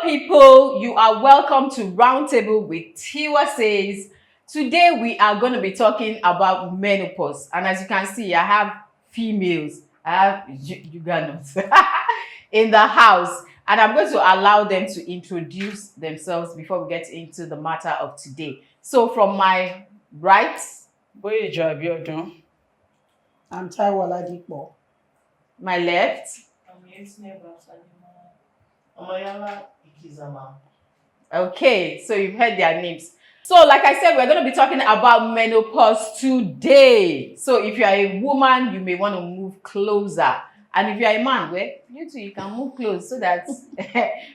people, you are welcome to Roundtable with Tiwa Says. Today we are going to be talking about menopause, and as you can see, I have females, I have Ugandas in the house, and I'm going to allow them to introduce themselves before we get into the matter of today. So from my right, I'm Taiwo Ladipo. my left, okay, so you've heard their names. So like I said, we're going to be talking about menopause today. So if you are a woman, you may want to move closer. And if you are a man, well, you too, you can move close so that,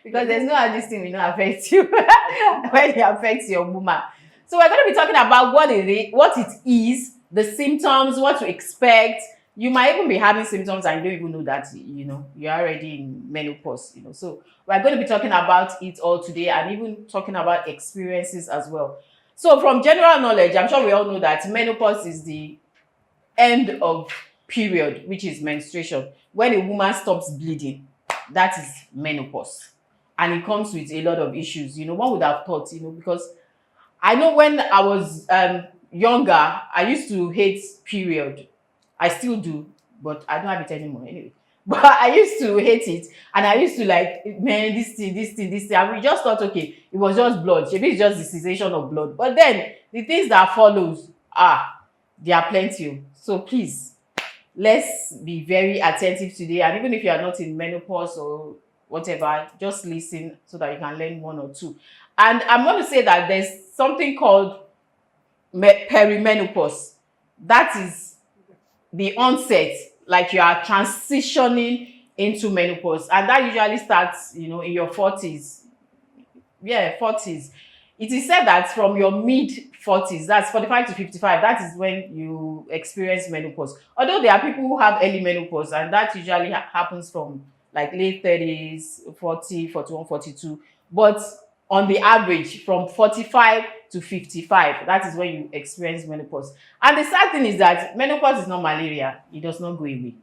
because there's no other thing will not affect you when it affects your woman. So we're going to be talking about what it is, the symptoms, what to expect. You might even be having symptoms and you don't even know that, you're already in menopause, So we're going to be talking about it all today and even talking about experiences as well. So from general knowledge, I'm sure we all know that menopause is the end of period, which is menstruation. When a woman stops bleeding, that is menopause. And it comes with a lot of issues. One would have thought, because I know when I was younger, I used to hate period. I still do, but I don't have it anymore anyway. But I used to hate it, and I used to like, man, this thing. And we just thought, okay, it was just blood. Maybe it's just the cessation of blood. But then the things that follows, there are plenty. So please, let's be very attentive today. And even if you are not in menopause or whatever, just listen so that you can learn one or two. And I'm going to say that there's something called perimenopause. That is the onset, like you are transitioning into menopause, and that usually starts in your 40s. 40s. It is said that from your mid 40s, that's 45 to 55, that is when you experience menopause. Although there are people who have early menopause, and that usually happens from like late 30s, 40, 41, 42. But on the average, from 45 to 55, that is when you experience menopause. And the sad thing is that menopause is not malaria. It does not go away.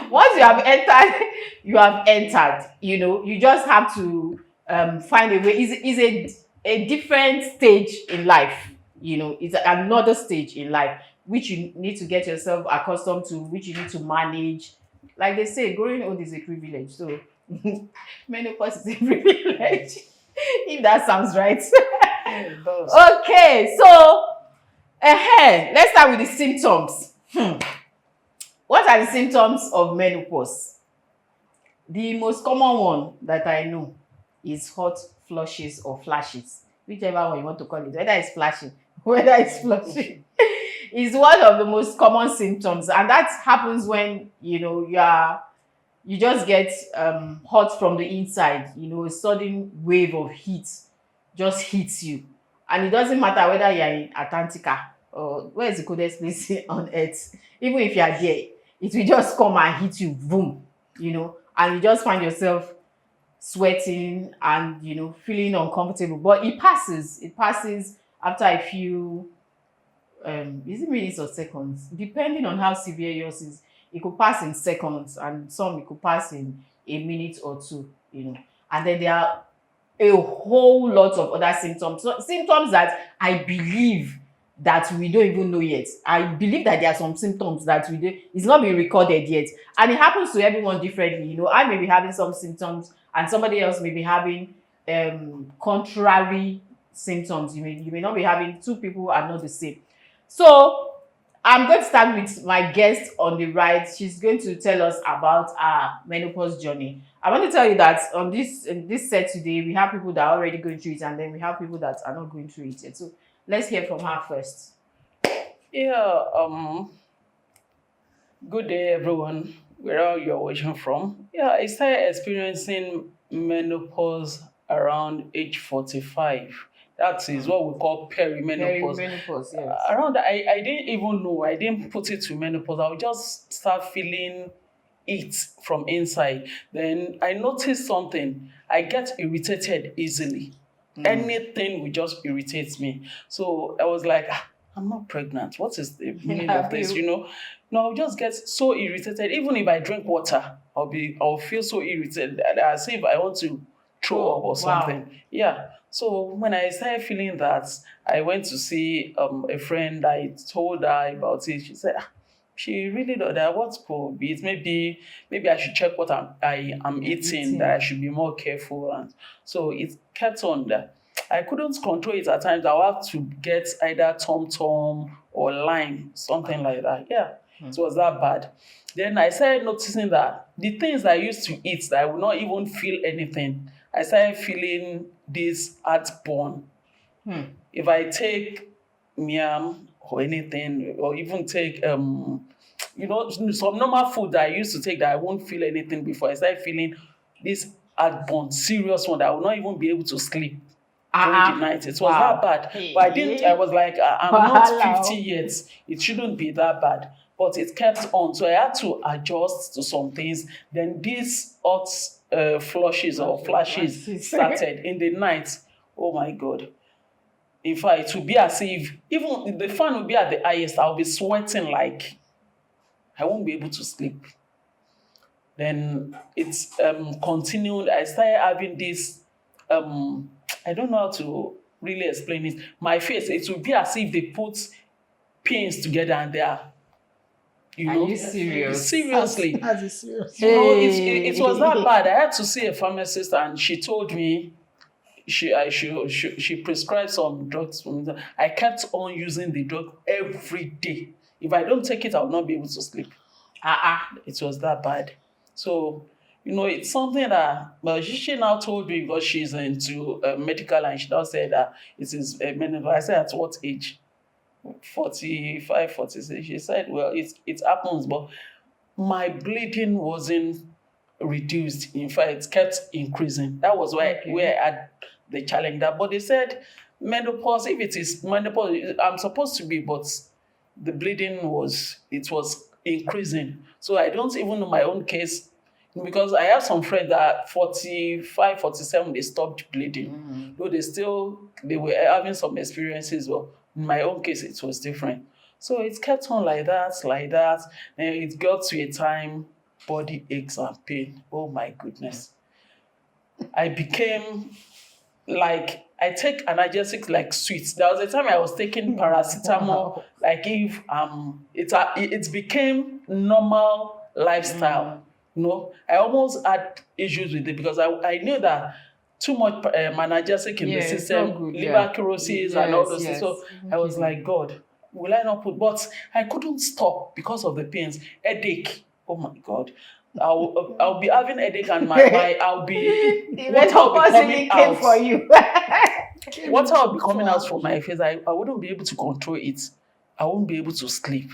Once you have entered, you have entered. You just have to find a way. Is a different stage in life. It's another stage in life which you need to get yourself accustomed to, which you need to manage. Like they say, growing old is a privilege. So menopause is a privilege. If that sounds right. Okay, so let's start with the symptoms. What are the symptoms of menopause? The most common one that I know is hot flushes or flashes, whichever one you want to call it, whether it's flashing, whether it's flushing, is one of the most common symptoms. And that happens when, you just get hot from the inside, a sudden wave of heat just hits you. And it doesn't matter whether you're in Antarctica or where is the coldest place on earth. Even if you're there, it will just come and hit you, boom, and you just find yourself sweating and, feeling uncomfortable. But it passes after a few, is it minutes or seconds? Depending on how severe yours is, it could pass in seconds, and some it could pass in a minute or two. And then there are a whole lot of other symptoms. So symptoms that I believe that we don't even know yet. I believe that there are some symptoms that it's not been recorded yet. And it happens to everyone differently. I may be having some symptoms and somebody else may be having contrary symptoms. You may not be having, two people are not the same. So I'm going to start with my guest on the right. She's going to tell us about our menopause journey. I want to tell you that in this set today, we have people that are already going through it, and then we have people that are not going through it yet. So let's hear from her first. Good day, everyone, wherever you're watching from. I started experiencing menopause around age 45. That is what we call perimenopause. Perimenopause, yes. Around, I didn't even know. I didn't put it to menopause. I would just start feeling it from inside. Then I noticed something. I get irritated easily. Anything will just irritate me. So I was like, I'm not pregnant. What is the meaning of this? I'll just get so irritated. Even if I drink water, I'll feel so irritated as if I want to throw up Oh, or wow. something. Yeah. So when I started feeling that, I went to see a friend. I told her about it. She said, she really don't that what could be it. Maybe I should check what I am You're eating, that I eating. should be more careful. And so it kept on that. I couldn't control it at times. I would have to get either Tom Tom or lime, something Ah. like that. Yeah, it was that bad. Then I started noticing that the things I used to eat that I would not even feel anything, I started feeling this heartburn. Hmm. If I take miam or anything, or even take some normal food that I used to take that I won't feel anything before, I started feeling this heartburn, serious one that I will not even be able to sleep during the night. It was that Wow. bad. But I Hey. was like, I'm not 50 Wahala. yet. It shouldn't be that bad. But it kept on. So I had to adjust to some things. Then these hot flushes or flashes Flashes. started in the night. Oh my God. In fact, it would be as if even the fan will be at the highest. I'll be sweating like I won't be able to sleep. Then it's continued. I started having this I don't know how to really explain it. My face, it would be as if they put pins together and they are, Are you serious? seriously. That's a serious. It was that Hey. bad. I had to see a pharmacist and she told me she prescribed some drugs for me. I kept on using the drug every day. If I don't take it, I will not be able to sleep. It was that bad. So, it's something that, well, she now told me because she's into medical and she now said that it is menopause. I said, at what age? 45, 46. She said, well, it happens, but my bleeding wasn't reduced. In fact, it kept increasing. That was where I had the challenge. But they said menopause, if it is menopause, I'm supposed to be, but the bleeding was increasing. So I don't even know my own case because I have some friends that 45, 47, they stopped bleeding. Though they were having some experiences. Well, in my own case, it was different. So it kept on like that, like that. And it got to a time, body aches and pain. Oh my goodness. I became like I take analgesics like sweets. There was a time I was taking paracetamol Wow. like if it became normal lifestyle. I almost had issues with it because I knew that too much analgesic in the Yeah, it's not system, good. liver Yeah. cirrhosis and all Yes, those things. So yes. Even I was kidney. like, God, will I not put? But I couldn't stop because of the pains, headache. Oh my God. I'll be having headache and I'll be The water will be menopause coming really came out. for you. Water will be coming out from my face. I wouldn't be able to control it. I won't be able to sleep.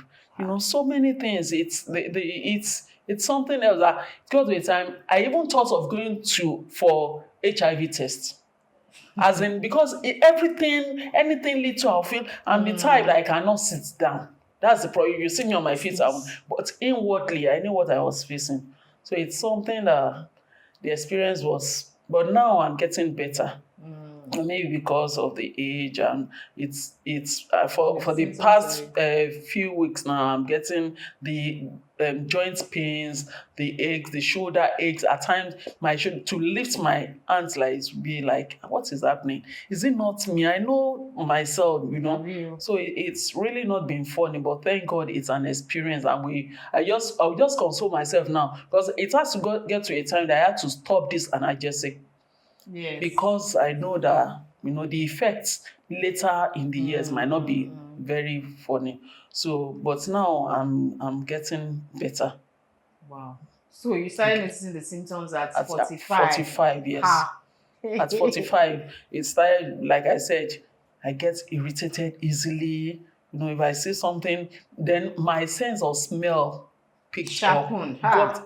So many things. It's something else that it got to a time I even thought of going for HIV test. As in because anything little I'll feel I'm the type that I cannot sit down. That's the problem. You see me on my feet, but inwardly I knew what I was facing. So it's something that the experience was, but now I'm getting better. Maybe because of the age, and it's for The the symptoms past are few weeks now I'm getting the joint pains, the aches, the shoulder aches. At times my shoulder, to lift my hands, like it would be like, what is happening? Is it not me? I know myself, real. so it's really not been funny, but thank God it's an experience. And I'll just console myself now because it has to get to a time that I had to stop this analgesic Yes. because I know that the effects later in the years might not be very funny. So, but now I'm getting better. Wow. So you started noticing the symptoms at At 45. 45, yes. Ha. At 45, it started, like I said, I get irritated easily. If I see something, then my sense of smell picked up. Sharpened. Ha.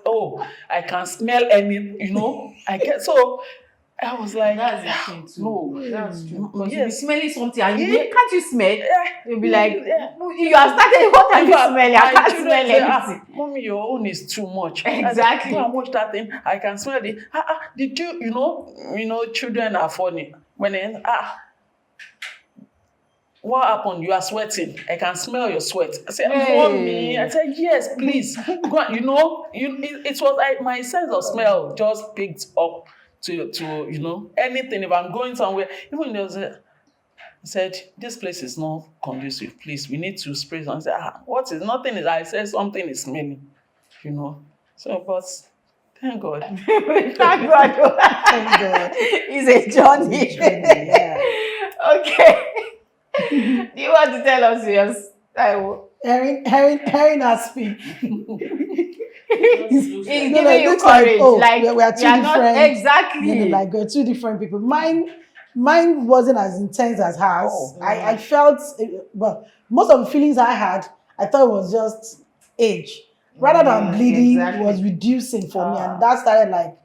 I can smell any, I get so. I was like, That's the thing too. no, That's true. Because you'll be yes, smelling something and yeah, can't you smell? yeah, You'll be like, yeah. you are starting, what are In you fact, smelling? I my can't children smell say, anything. Mommy, your own is too much. Exactly. Go and watch that thing. I can smell it. Did you, children are funny. When they, what happened? You are sweating. I can smell your sweat. I said, Mommy. I Hey. said, yes, please. Go on. It was like my sense of smell just picked up to anything. If I'm going somewhere, even there was I said, this place is not conducive. Please, we need to spray something. I said, what is nothing is I said something is smelling, you know. So but thank God. Thank God. Thank God. It's a It's a journey. journey, yeah. Okay. Do you want to tell us yours? I will. Hearing her speak. It's No, giving it you looks like, courage. oh, Like we are we two are not different, exactly. like we're two different people. Mine wasn't as intense as hers. Oh. I felt, well, most of the feelings I had, I thought it was just age. Rather than bleeding, it Exactly. was reducing for me. And that started like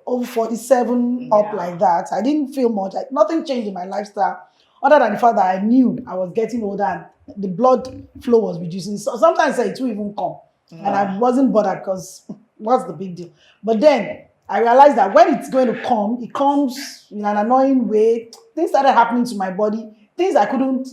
over 47 up Yeah. like that. I didn't feel much. Nothing changed in my lifestyle other than the fact that I knew I was getting older and the blood flow was reducing. So sometimes it will even come. And I wasn't bothered because what's the big deal? But then I realized that when it's going to come, it comes in an annoying way. Things started happening to my body, things I couldn't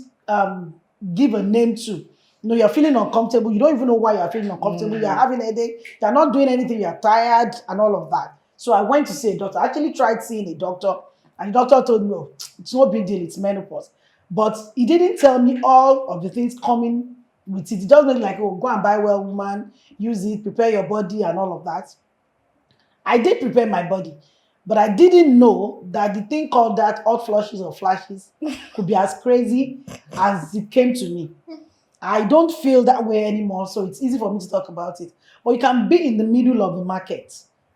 give a name to. You're feeling uncomfortable. You don't even know why you're feeling uncomfortable. You're having a headache. You're not doing anything. You're tired and all of that. So I went to see a doctor. I actually tried seeing a doctor, and the doctor told me, oh, it's no big deal. It's menopause. But he didn't tell me all of the things coming with it. He just made like, oh, go and buy well, woman, use it, prepare your body and all of that. I did prepare my body, but I didn't know that the thing called that hot flushes or flashes could be as crazy as it came to me. I don't feel that way anymore, so it's easy for me to talk about it. But you can be in the middle of the market,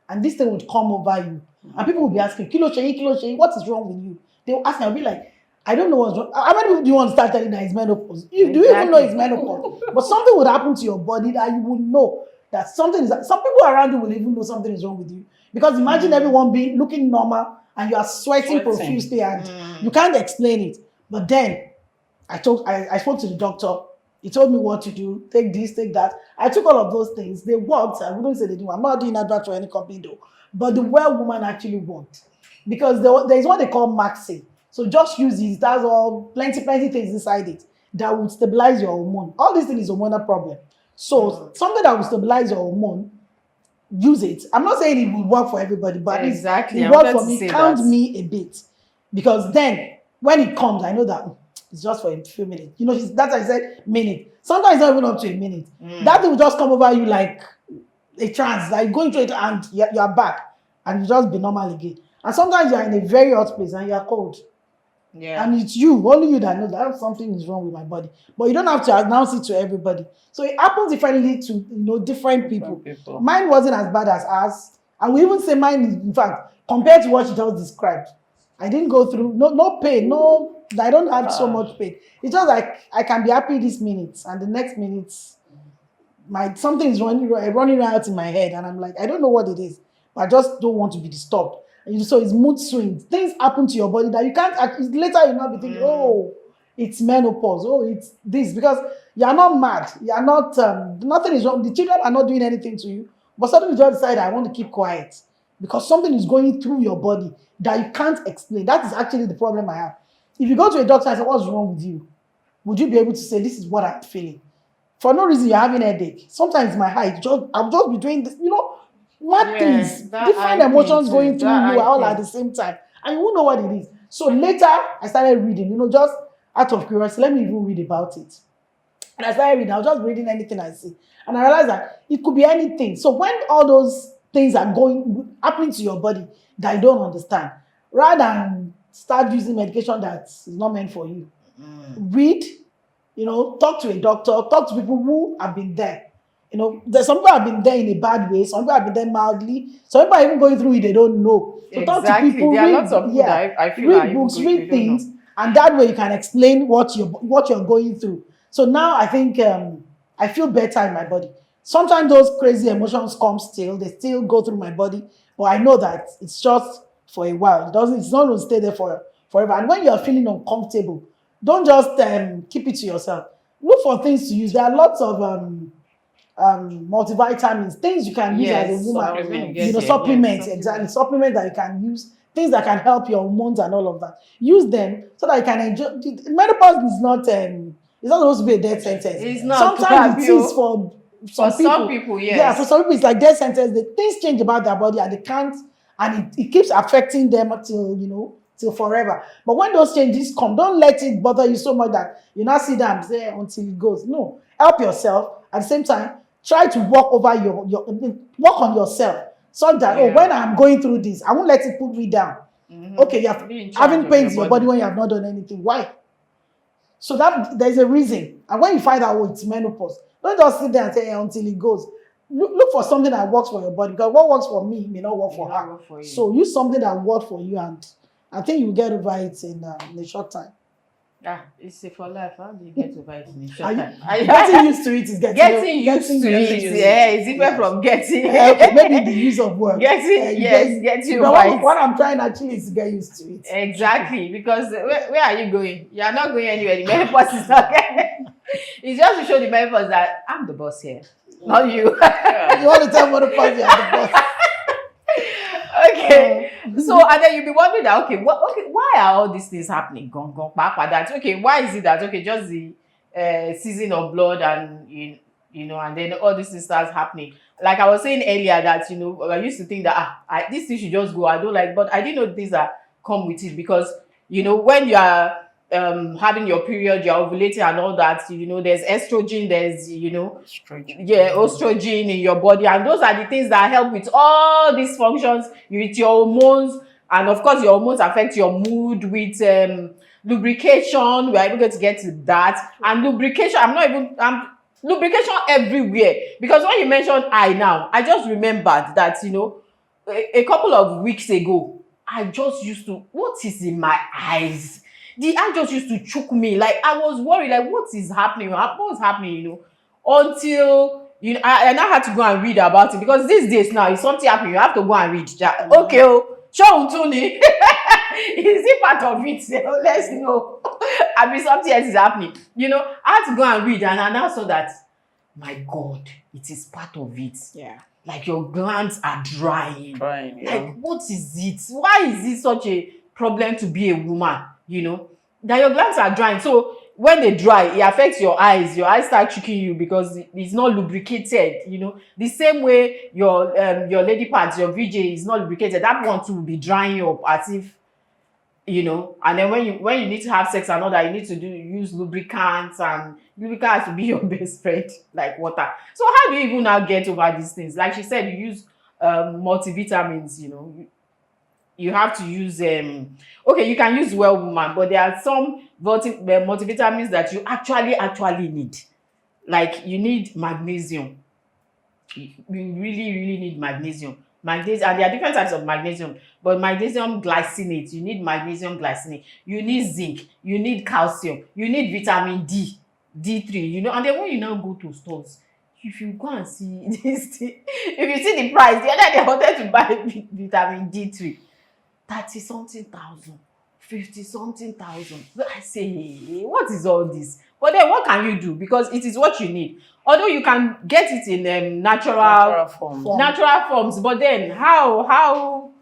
and this thing would come over you, and people will be asking, Kilo Sheyi, what is wrong with you? They will ask me, I'll be like, I don't know what's wrong. How many people do you want to start telling that it's menopause? Do you even know it's menopause? But something would happen to your body that you will know that something is. Some people around you will even know something is wrong with you. Because imagine everyone being looking normal and you are sweating profusely and you can't explain it. But then I spoke to the doctor. He told me what to do. Take this, take that. I took all of those things. They worked. I wouldn't say they didn't. I'm not doing advert for any company though. But the well woman actually worked. Because there is what they call maxi. So just use it. That's all. Plenty things inside it that would stabilize your hormone. All these things is hormonal problem. So something that will stabilize your hormone, use it. I'm not saying it will work for everybody, but at least Exactly. it I worked wanted for to me. say Count that. me a bit. Because then when it comes, I know that it's just for a few minutes. That's why I said minute. Sometimes it's not even up to a minute. That thing will just come over you like a trance, like going through it and you're back and you just be normal again. And sometimes you're in a very hot place and you're cold. Yeah. And it's only you that know that something is wrong with my body. But you don't have to announce it to everybody. So it happens differently to different people. Mine wasn't as bad as ours. And we even say mine is, in fact, compared to what she just described. I didn't go through no pain, I don't have so much pain. It's just like I can be happy this minute and the next minute something is running out in my head and I'm like, I don't know what it is, but I just don't want to be disturbed. So it's mood swings. Things happen to your body that you can't. Later you'll not be thinking, oh, it's menopause. Oh, it's this because you are not mad. You are not. Nothing is wrong. The children are not doing anything to you, but suddenly you just decide I want to keep quiet because something is going through your body that you can't explain. That is actually the problem I have. If you go to a doctor and say, "What's wrong with you?" Would you be able to say, "This is what I'm feeling"? For no reason, you're having a headache. Sometimes my height, I'll just be doing this, mad things, different emotions going through you all at the same time. And you won't know what it is. So later, I started reading, just out of curiosity, let me even read about it. And I started reading, I was just reading anything I see. And I realized that it could be anything. So when all those things are happening to your body that you don't understand, rather than start using medication that is not meant for you, read, talk to a doctor, talk to people who have been there. There's some people have been there in a bad way, some people have been there mildly, some people are even going through it, they don't know. So talk to people, There are read, lots of people that I feel read books, read things, and that way you can explain what you're going through. So now I think I feel better in my body. Sometimes those crazy emotions come still, they still go through my body, but I know that it's just for a while. It's not going to stay there forever. And when you're feeling uncomfortable, don't just keep it to yourself. Look for things to use. There are lots of multivitamins, things you can use as a woman. Supplements. Supplements, exactly. Supplements that you can use, things that can help your hormones and all of that. Use them so that you can enjoy. Menopause is not it's not supposed to be a death sentence. It's not Sometimes it is for for some some people. people, yes. Yeah, for some people it's like death sentence. The things change about their body and they can't, and it keeps affecting them till forever. But when those changes come, don't let it bother you so much that you not sit down and say until it goes. No, help yourself. At the same time, try to walk over your work on yourself so that Yeah. when I'm going through this, I won't let it put me down. Okay, you're Be in charge having of pains in your your body body. when you have not done anything. Why? So that there's a reason. And when you find out, oh, it's menopause, don't just sit there and say until it goes. Look for something that works for your body, because what works for me may not work for May not her. work for you. So use something that works for you, and I think you get over it in a short time. It's for life. How do you get over it in a Are short you, time? getting used to it is Getting used to it. used. Yeah, it's different from getting. Okay, maybe the use of word. Getting, yes, getting but over it. what I'm trying actually is to get used to it. Exactly, because where are you going? You are not going anywhere. The menopause is not. It's just to show the menopause that I'm the boss here, not you. Yeah. You want to tell menopause you are the boss. Okay. So and then you'll be wondering that why are all these things happening? Gone, that okay, why is it that okay, just the season of blood and and then all these things starts happening. Like I was saying earlier that I used to think that this thing should just go. I don't like, but I didn't know things that come with it because when you are having your period, you're ovulating and all that, there's estrogen, there's estrogen in your body, and those are the things that help with all these functions with your hormones, and of course your hormones affect your mood with lubrication. We're even going to get to that. And lubrication, I'm lubrication everywhere, because when you mentioned eye now, I just remembered that a couple of weeks ago I just used to, what is in my eyes? The eye just used to choke me. Like I was worried, like what is happening? What's happening, until I now had to go and read about it, because these days now if something happen, you have to go and read. Okay, show Tuni. Is it part of it? Let's know. I mean something else is happening. I had to go and read, and I now saw that, my God, it is part of it. Yeah. Like your glands are drying. Yeah. Like what is it? Why is it such a problem to be a woman? That your glands are drying. So when they dry, it affects your eyes. Your eyes start tricking you because it's not lubricated. The same way your lady parts, your VJ is not lubricated. That one too will be drying up as if and then when you need to have sex and all that, you need to use lubricants, and lubricant has to be your best friend like water. So how do you even now get over these things? Like she said, you use multivitamins. You have to use okay, you can use Well Woman, but there are some multivitamins that you actually need. Like you need magnesium. You really need magnesium. And there are different types of magnesium, but magnesium glycinate, you need magnesium glycinate, you need zinc, you need calcium, you need vitamin D3, and then when you now go to stores, if you go and see this thing, if you see the price, the other day I wanted to buy vitamin D3, 30 something thousand, 50 something thousand. I say, hey, what is all this? But then what can you do? Because it is what you need. Although you can get it in natural forms, but then how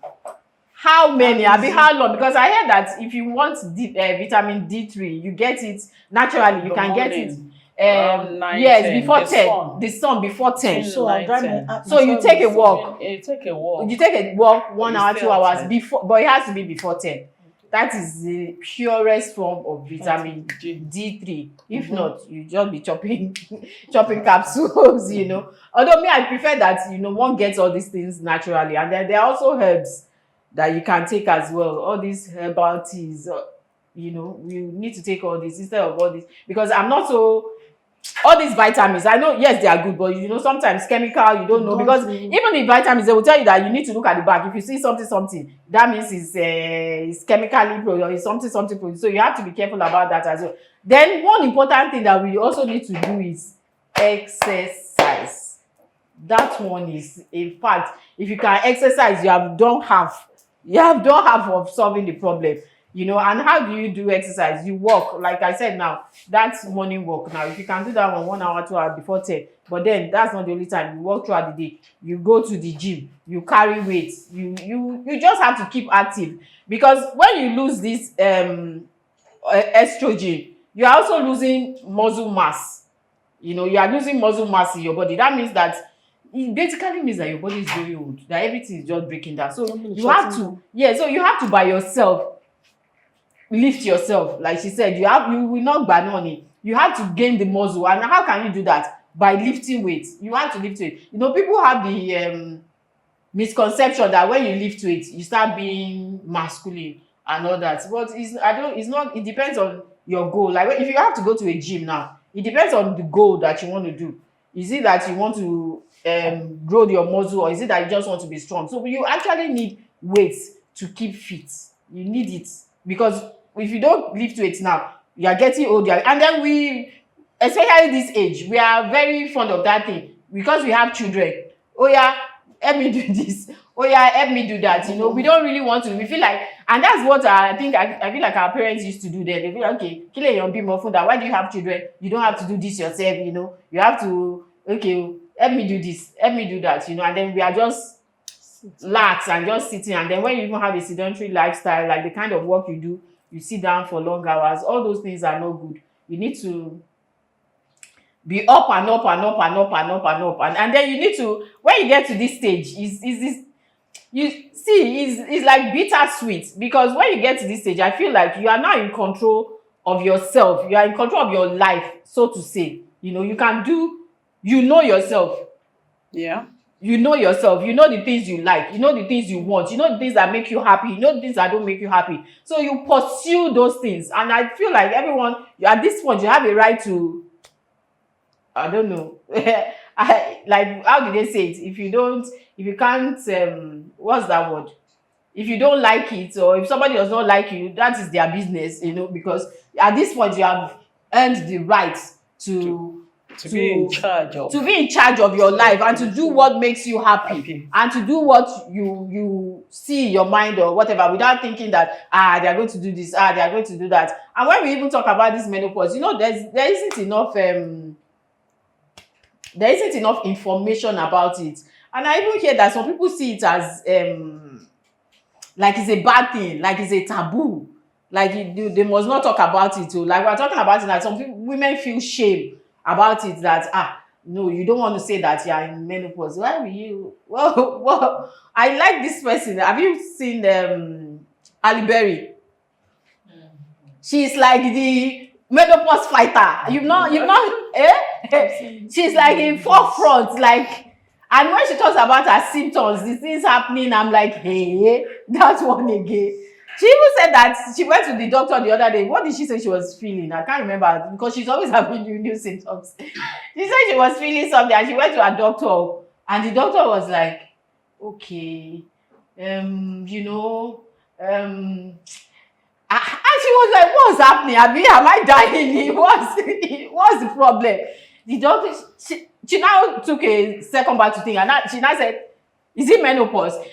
many? How long? Because I heard that if you want vitamin D3, you get it naturally. You can get it. Before 10. The sun before 10. So you take a walk. You take a walk 1 hour, 2 hours before, but it has to be before 10. That is the purest form of vitamin D3. If not, you just be chopping capsules, Although me, I prefer that, one gets all these things naturally. And then there are also herbs that you can take as well. All these herbal teas, you need to take all this instead of all this. Because I'm not so... All these vitamins, I know, yes, they are good, but sometimes chemical, you don't know, because even the vitamins, they will tell you that you need to look at the back. If you see something, that means it's chemically produced, it's something produced. So you have to be careful about that as well. Then one important thing that we also need to do is exercise. That one is, in fact, if you can exercise, you have done half of solving the problem. And how do you do exercise? You walk, like I said now, that's morning walk. Now, if you can do that 1 hour, 2 hours before 10, but then that's not the only time. You walk throughout the day. You go to the gym. You carry weights. You just have to keep active, because when you lose this estrogen, you are also losing muscle mass. You are losing muscle mass in your body. That means that it basically means that your body is very old, that everything is just breaking down. So Something is you have shutting to, down. so you have to by yourself lift yourself. Like she said, you will not banoni. You have to gain the muscle. And how can you do that? By lifting weights. You have to lift weight. People have the misconception that when you lift weight, you start being masculine and all that. But it's not, it depends on your goal. Like if you have to go to a gym now, it depends on the goal that you want to do. Is it that you want to grow your muscle, or is it that you just want to be strong? So you actually need weights to keep fit. You need it, because if you don't lift weights now, you are getting older. And then especially this age, we are very fond of that thing, because we have children. Oh yeah, help me do this. Oh yeah, help me do that. We don't really want to. We feel like, and that's what I think. I feel like our parents used to do then. They feel like, okay, kile yon be more fun. That why do you have children? You don't have to do this yourself. You have to, okay, help me do this, help me do that. And then we are just lax and just sitting. And then when you even have a sedentary lifestyle, like the kind of work you do, you sit down for long hours. All those things are not good. You need to be up and up and up and up and up and up, and then you need to, when you get to this stage, is this, you see, is like bittersweet, because when you get to this stage, I feel like you are now in control of yourself. You are in control of your life, so to say. You can do, yourself. Yeah. You know yourself. You know the things you like. You know the things you want. You know the things that make you happy. You know the things that don't make you happy. So you pursue those things. And I feel like everyone, at this point, you have a right to, I don't know. Like, how do they say it? If you can't, what's that word? If you don't like it, or if somebody does not like you, that is their business, because at this point you have earned the right To be in charge of. to be in charge of your life, and to do what makes you happy. And to do what you see in your mind or whatever, without thinking that they are going to do this, they are going to do that. And when we even talk about this menopause, there isn't enough information about it. And I even hear that some people see it as like it's a bad thing, like it's a taboo, like they must not talk about it. Like we're talking about it, that some women feel shame about it, that no, you don't want to say that you are in menopause. Why will you? Well, I like this person. Have you seen Ali Berry? She's like the menopause fighter. You've not she's like in forefront, like. And when she talks about her symptoms, the things happening, I'm like, hey, that one again. She even said that she went to the doctor the other day. What did she say she was feeling? I can't remember, because she's always having new symptoms. She said she was feeling something, and she went to her doctor, and the doctor was like, okay, and she was like, what's happening? Am I dying? What's the problem? The doctor, she now took a second back to think, and she now said, is it menopause? And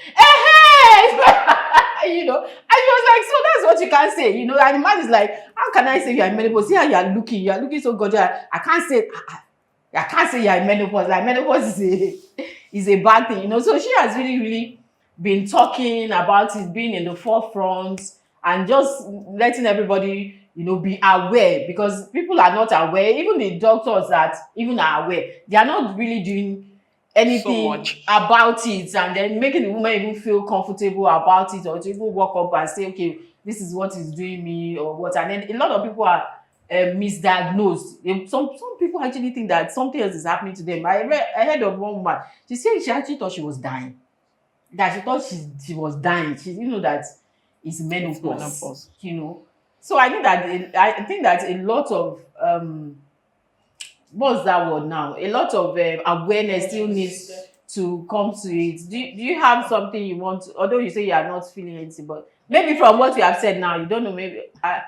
she was like, so that's what you can't say, and the man is like, how can I say you're in menopause? See how you're looking so gorgeous. I can't say you're in menopause. Like, menopause is a bad thing, So she has really, really been talking about it, being in the forefront, and just letting everybody, be aware, because people are not aware. Even the doctors that even are aware, they are not really doing anything about it, and then making the woman even feel comfortable about it, or to even walk up and say, okay, this is what is doing me, or what. And then a lot of people are misdiagnosed. Some people actually think that something else is happening to them. I heard of one woman. She said she actually thought she was dying. That she thought she was dying. She didn't know that it's menopause. So I think that a lot of what's that word now? A lot of awareness still needs to come to it. Do you have something you want to, although you say you are not feeling anything, but maybe from what you have said now, you don't know, maybe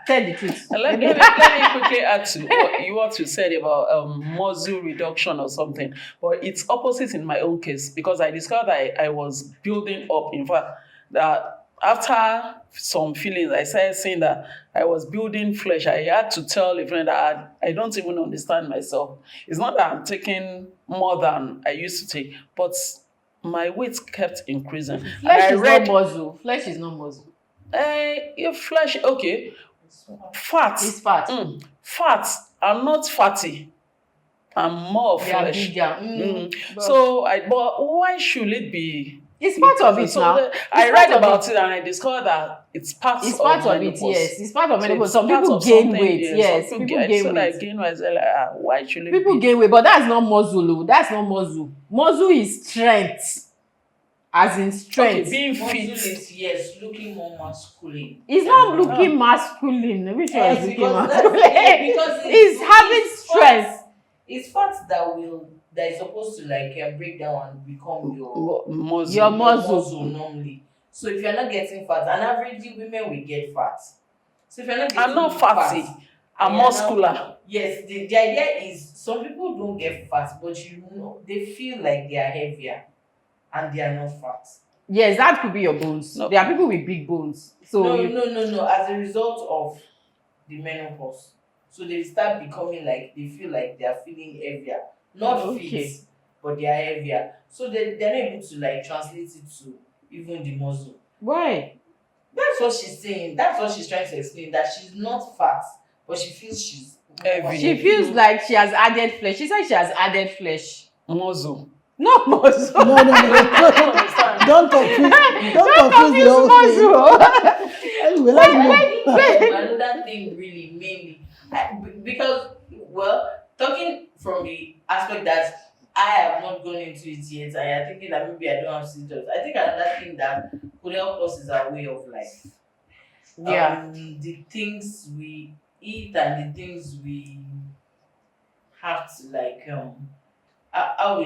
tell the truth. Let me quickly add to what you said about muscle reduction or something. But it's opposite in my own case, because I discovered I was building up. In fact, that after some feelings, I started saying that I was building flesh. I had to tell a friend that I don't even understand myself. It's not that I'm taking more than I used to take, but my weight kept increasing. And Flesh I is not read, muscle. Flesh is not muscle. your flesh, okay, fat, It's fat. fat. I'm not fatty. I'm more They are flesh. bigger. But But why should it be it's part of increasing? it now. It's I part read of about it. it and I discovered that it's part It's of part of it, menopause. yes. It's part of So menopause. it's Some part people of gain something. weight. Yeah, some Yes, people people get. I gain said I weight. gain weight. I said, like, why should it People be? gain weight, but that's not muscle. Oh. That's not muscle. Muscle is strength, as in Okay, strength. being Muscle fit. is, yes, looking more masculine. It's not looking masculine. Which one is looking Because masculine? because It's having strength. It's fat that is supposed to like break down and become Muscle. Your your muscle. muscle normally. So if you're not getting fat, and averagely women will get fat. So if you're not getting I'm not fatty. fat, I'm and you're muscular. now, yes, the idea is some people don't get fat, but they feel like they are heavier and they are not fat. Yes, that could be your bones. No. There are people with big bones. So No. As a result of the menopause, so they start becoming like they feel like they are feeling heavier, not Okay. fit, but they are heavier. So they're not able to like translate it to even the muscle. why? That's what she's saying. That's what she's trying to explain. That she's not fat, but she feels she's Heavy. She feels like she has added flesh. She said she has added flesh. Muscle. Not muscle. No. Don't confuse. Don't confuse the whole thing. muscle. Anyway, let's move. Another thing really mainly because well, talking from the aspect that I have not gone into it yet and you're thinking that maybe I don't have symptoms. I think another thing that could help us is our way of life. Yeah. The things we eat and the things we have to like how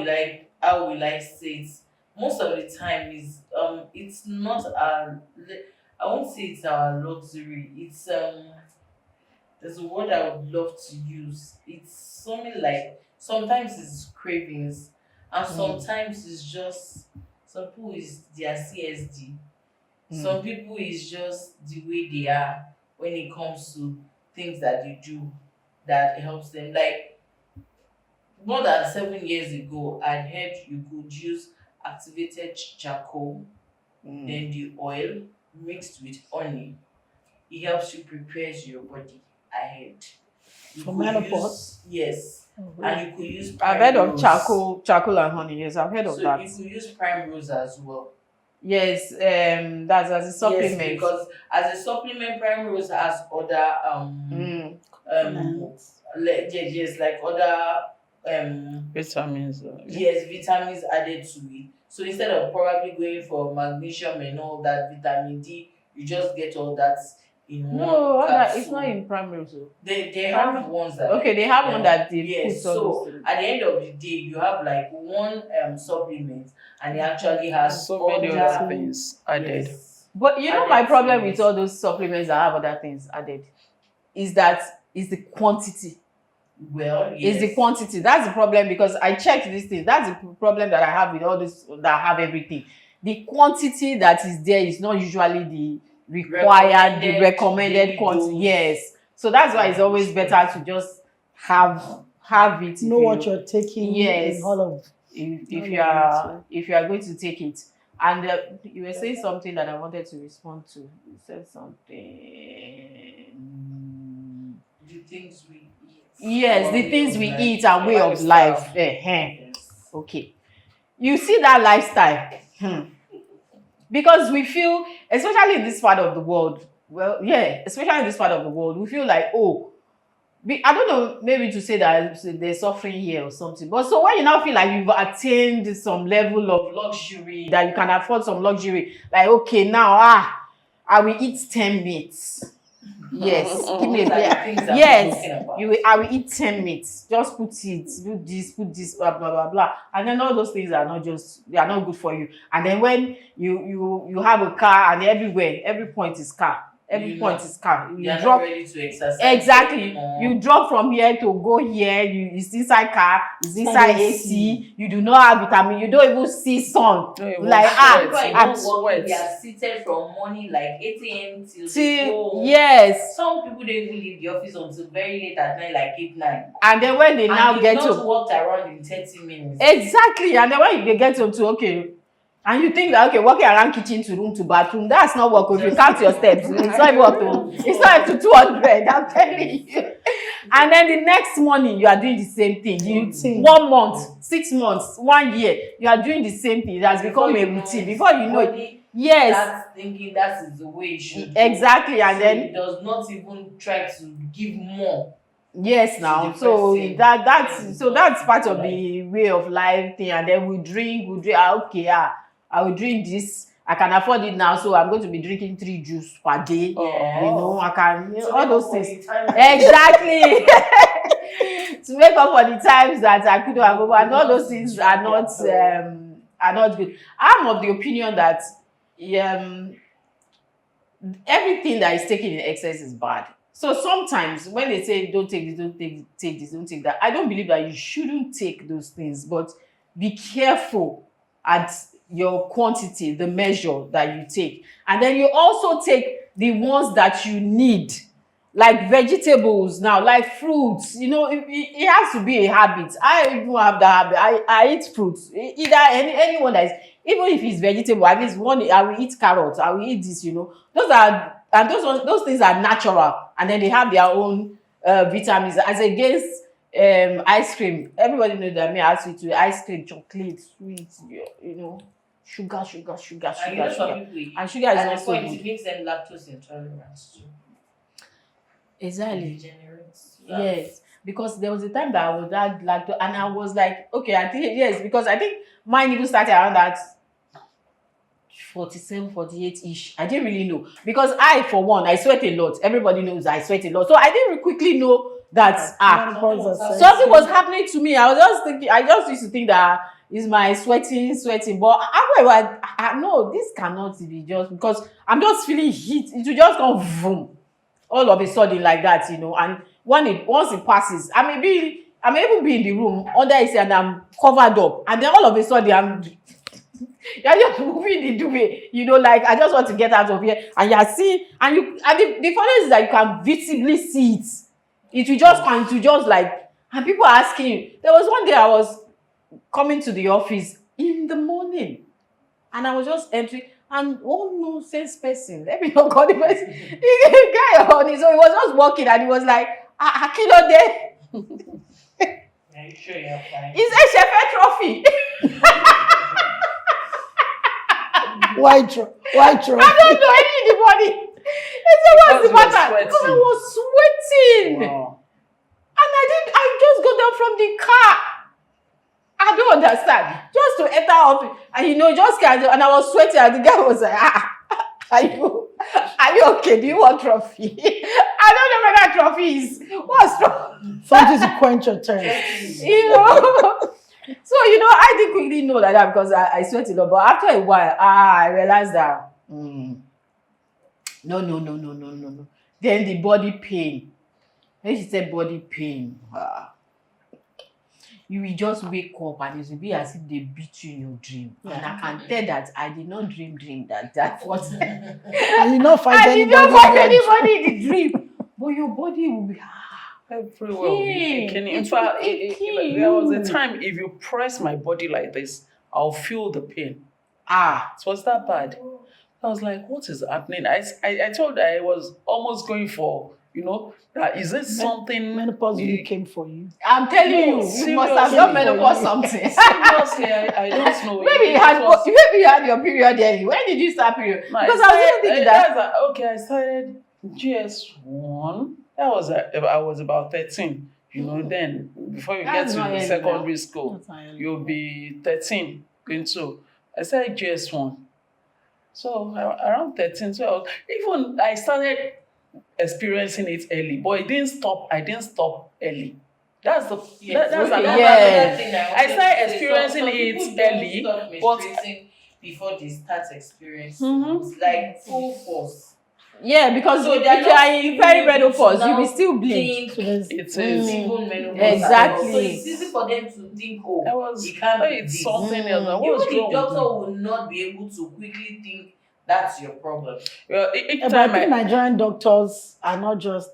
will I say it? Most of the time is it's not our I won't say it's our luxury. It's there's a word I would love to use. It's something like sometimes it's cravings and sometimes it's just some people is their CSD. Some people is just the way they are when it comes to things that they do that helps them. Like more than 7 years ago, I'd heard you could use activated charcoal, then the oil mixed with honey. It helps you prepare your body ahead. You For could menopause? yes. And you could use I've heard of primrose. charcoal and honey. Yes, I've heard of So that. you could use primrose as well. Yes, that's as a supplement. Yes, because as a supplement, primrose has other yes, like other Vitamins. yes, vitamins added to it. So instead of probably going for magnesium and all that vitamin D, you just get all that in No, one that capsule. it's not in primary. So. They have ones that Okay, they have one that they yes. put on So this thing. at the end of the day, you have like one supplement, and it actually has So many other other things added. yes. But you know Added my to problem it. with all those supplements that have other things added is that is the quantity. Well, yes. Is the quantity. That's the problem because I checked these things. That's the problem that I have with all this that have everything. The quantity that is there is not usually the required, the recommended daily quantity. dose. Yes. So that's why it's always better to just have it. If Know you, what you're taking Yes. in all of. if you are going to take it. And you were saying something that I wanted to respond to. You said something. The things we eat. Yes, Our the way things of we life. eat and way of Lifestyle. life. Yes. Okay. You see that lifestyle. Because we feel, especially in this part of the world, especially in this part of the world, we feel like, I don't know, maybe to say that they're suffering here or something. But so when you now feel like you've attained some level of luxury, that you can afford some luxury, like, okay, now, I will eat 10 meats. Yes, give me a Those are the beer. things that we're Yes, talking about. I will eat 10 meats. Just put it, put this, blah, blah, blah, blah. And then all those things are not good for you. And then when you have a car and everywhere, every point is car. every You're point not. is calm. You You're not drop ready to exercise exactly. anymore. You drop from here to go here. It's inside car. It's inside Inside AC. AC. You do not have vitamin. You don't even see sun. No, it Like won't ah, People are sweat. You ah, even won't working, they sweat. are seated from morning like 8 a.m. till they till go. yes. Some people don't even leave the office until very late at night, like 8, 9. And then when they now And get you've not to walked around in 30 minutes. exactly, and then when they get to okay. And you think that okay, walking around kitchen to room to bathroom, that's not work. If you count your steps, it's not even up to it's not up to 200. I'm telling you. And then the next morning, you are doing the same thing. Routine. 1 month, 6 months, 1 year, you are doing the same thing. It has become a routine. Before you know it, body yes, starts thinking that is the way it should go. exactly. And So then it does not even try to give more. yes, now the so person. that's part of the way of life thing. And then we drink. Okay, I will drink this. I can afford it now, so I'm going to be drinking 3 juice per day. Yeah. You know, I can To all make those up for things. the time. Exactly. To make up for the times that I could have over, and all those things are not good. I'm of the opinion that um everything that is taken in excess is bad. So sometimes when they say don't take this, take this, don't take that, I don't believe that you shouldn't take those things, but be careful at your quantity, the measure that you take. And then you also take the ones that you need, like vegetables now, like fruits. You know, it has to be a habit. I even have that habit. I eat fruits, either anyone that is, even if it's vegetable, at least one I will eat carrots, I will eat this, you know. Those are, and those things are natural, and then they have their own vitamins as against ice cream. Everybody knows that me, I sweet to ice cream, chocolate, sweet, you know, sugar, And you know some people, and sugar is at not the so point good. it makes them lactose intolerant too. Exactly. Degenerates. Yes, because there was a time that I was that lactose, and I was like, okay, I think yes, because I think mine even started around that 47, 48 ish. I didn't really know, because I, for one, I sweat a lot. Everybody knows I sweat a lot, so I didn't quickly know that Menopause are something was happening to me. I was just thinking, I just used to think that is my sweating, but however, I know this cannot be just because I'm just feeling heat. It will just come boom all of a sudden like that, you know. And once it passes, I may even be in the room under AC and I'm covered up, and then all of a sudden you're just moving the duvet, you know, like I just want to get out of here, and you're seeing, and the funny is that you can visibly see it. It will just come, it will just like, and people are asking you. There was one day I was coming to the office in the morning, and I was just entering, and one nonsense person, let me not call the person, the guy on his own, he was just walking, and he was like, Akilo there. Are you sure you're fine? It's a Shepherd trophy. White trophy. I don't know anybody. He said, what's the Because you were matter? Because I sweating. was sweating. Wow. And I just got down from the car. I don't understand. Just to enter office. And you know, just kind of, and I was sweating, and the guy was like, are you okay? Do you want trophy? I don't know where that trophy is. What's trophy? Something to quench your thirst. You know? So, you know, I didn't quickly know like that because I sweat a lot. But after a while, I realized that, no. Then the body pain. When she said body pain, you will just wake up and it will be as if they beat you in your dream. And I can tell that I did not dream that. That was And you not fight I did anybody. not find anybody in the dream. But your body will be Everywhere will be Pain. aching. In It fact, will be aching there was a you. time if you press my body like this, I'll feel the pain. It was that bad. I was like, what is happening? I told her I was almost going for, you know, is it something? Menopause really came for you. I'm telling No, you, you must have seriously. done menopause something. Seriously, I don't know. Maybe It you had was- maybe you had your period early. When did you start period? No, Because I was even thinking that I started GS1. I was about 13. You know, then before you That's get not to early secondary now. school, That's not early. you'll be 13 going to. I started GS1. So around 13, 12, even I started experiencing it early, but it didn't stop. I didn't stop early. That's the Yes, that's okay, another yes. thing. I I wanted started to say. experiencing Some it people don't early, stop but menstruating before they start experiencing Mhm. it, like full force. Yeah, because So if they're you are not in even able to perimenopause, you now will still bleed. think So there's It is. it's even menopause Mm. at all. So Exactly. it's easy for them to think, oh, I was, it can't be it's this. something else. Mm. What's Even the wrong with doctor me? will not be able to quickly think that's your problem. Well, each But I time think Nigerian doctors are not just.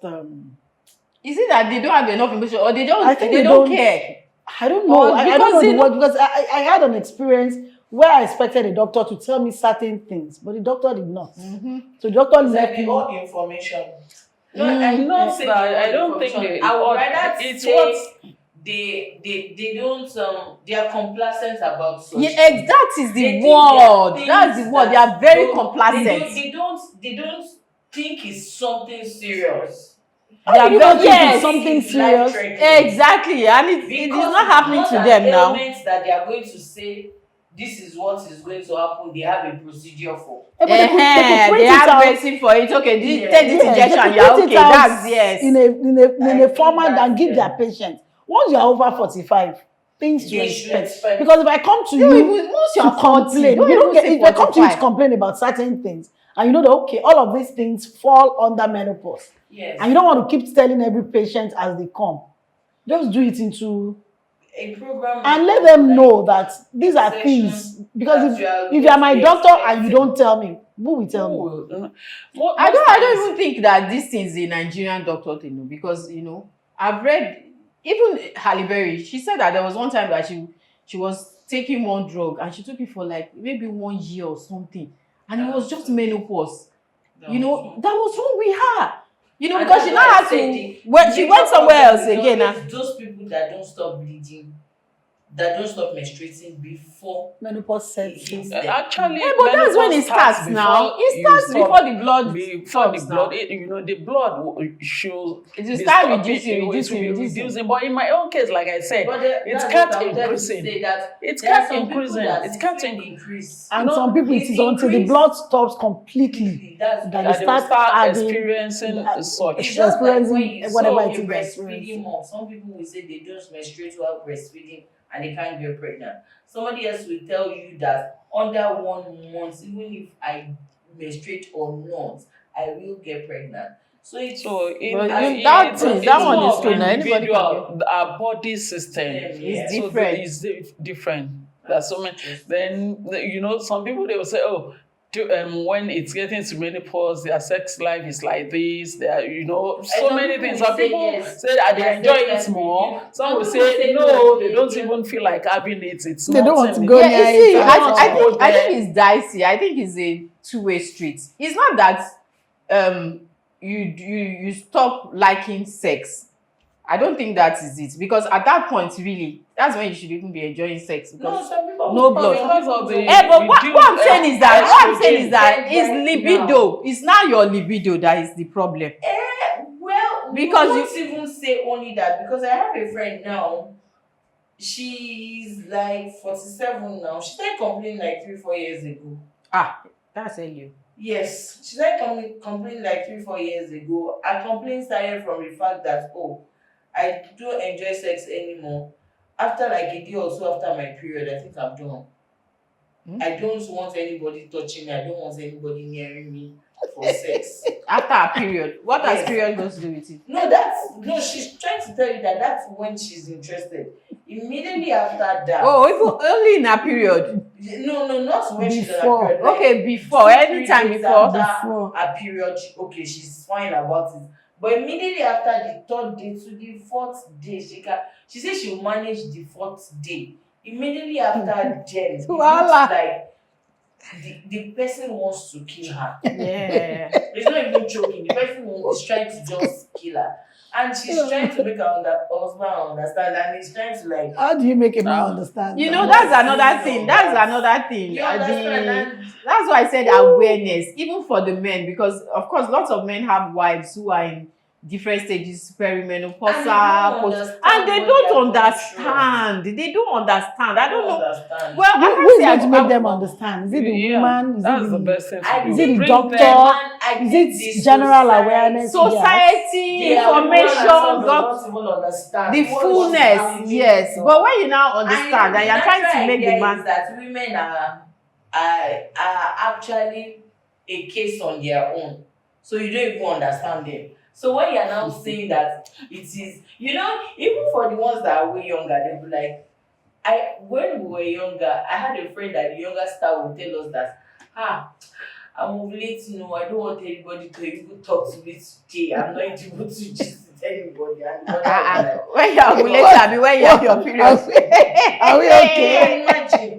Is it that they don't have enough information, or they I think they don't don't. care? I don't know. Or I because don't know they the word because I had an experience where I expected a doctor to tell me certain things, but the doctor did not. Mm-hmm. So the doctor It's like left the me. old information. No, Mm. I not not say that the I old don't think information. they. I would Or rather it's say what they don't they are complacent about such Yeah, things. that is They the think there are word. That's the things word. They that are very don't- complacent. they don't think it's something serious. They are You very don't think yes. it's something It's serious? life-threatening. Exactly, and it is Because not happening it's to not them an now. ailment that they are going to say this is what is going to happen. They have a procedure for. But they could They print it have out. medicine for it. Okay, Yeah. take this Yeah, they injection. could You're print okay. it out That's yes. in a I think format and that's give their them. patients. Once you're over 45, things to They should expect. expect. Because if I come to Don't you even once to you're 40, complain, don't you don't even get. say If I come to you to 45. complain about certain things, and you know that okay, all of these things fall under menopause, Yes. and you don't want to keep telling every patient as they come, just do it into A program and let of, them like, know that these are section things. Because that if you are you going are to my be doctor and you expecting. don't tell me, who will tell me? I don't even think that this thing is a Nigerian doctor thing, no, because I've read even Halle Berry. She said that there was one time that she was taking one drug and she took it for like maybe 1 year or something, and it was just menopause. That was wrong with her. And Because that's she now why I had said to the when she major went somewhere problem else is again. always those people that don't stop bleeding, that don't stop menstruating before Menopause it sets hits in. them. Actually, But that's when it menopause starts now. It you starts before the blood before the stops blood. now. The blood should It will be start stopping. reducing, It will reducing, be reducing. reducing. But in my own case, like I said, But it that's kept what I wanted to increasing. say, that It there are kept some people increasing. that It kept it will increasing. increase. And some people, it is until the increase blood stops completely completely. That's that That they they will start start having experiencing such. It's just like when experiencing you whatever saw it a is they're breastfeeding experiencing. mom. Some people will say they don't menstruate while breastfeeding and they can't get pregnant. Somebody else will tell you that under 1 month, even if I menstruate or not, I will get pregnant. So it's So But it's that one more is of true now. Anybody can individual, our body system. It's So different. it's different. There's so many. Just- Then some people they will say, oh, when it's getting to menopause, their sex life is like this. There are so some many people things. will Some say people yes, say that they their enjoy sex it life more. reduce. Some Some will people say say no, no, they they don't don't. even feel like having it. It's They don't want nothing. to go Yeah, near you it. see, I don't want to go I there. think it's dicey. I think it's a two-way street. It's not that you stop liking sex. I don't think that is it, because at that point, really, that's when you should even be enjoying sex, No, because some people no will- blood. some Because people of the will- But what I'm saying is that estrogen. it's Right libido. It's not your libido that is the problem. Well, Because we won't even say only that, because I have a friend now. She's like 47 now. She started complaining like 3-4 years ago. That's you. Yes, she started complaining like 3-4 years ago. Her complaint started from the fact that, oh, I don't enjoy sex anymore. After like a day or so after my period, I think I'm done. I don't want anybody touching me. I don't want anybody nearing me for sex. After a period, what has Yes. period got to do with it? No, she's trying to tell you that that's when she's interested. Immediately after that. Oh, even only in a period. No, not when she's on Before. her period. Like, Okay, before, 2-3 anytime days before. Before. a period, she's fine about it. But immediately after the 3rd day to the 4th day, she said she'll manage the 4th day. Immediately after then, it looks Voila. like the person wants to kill her. Yeah. It's not even joking. The person is trying to just kill her. And she's trying to make her husband understand, and he's trying to like. How do you make a man understand? That's another thing. That's another thing. You understand? That's why I said awareness, even for the men, because of course lots of men have wives who are in different stages, perimenopausal, and they don't understand. They don't understand. I don't know. Understand. Well, I Who is can't going say to make them understand? Is it the woman? Is That's it the best thing I to do. Is it the Bring doctor? them- Is it general awareness? society, information, the fullness, yes. But when you now understand and you're trying to make the man, that women are actually a case on their own. so you don't even understand them. So when you're now saying that it is, even for the ones that are way younger, they'll be like, when we were younger, I had a friend that the younger star would tell us that, I'm ovulating, no, I don't want anybody to even talk to me today. I'm not able to just with anybody. And the mother will be like, When you're ovulating, I mean when you're your period. Are we okay? imagine.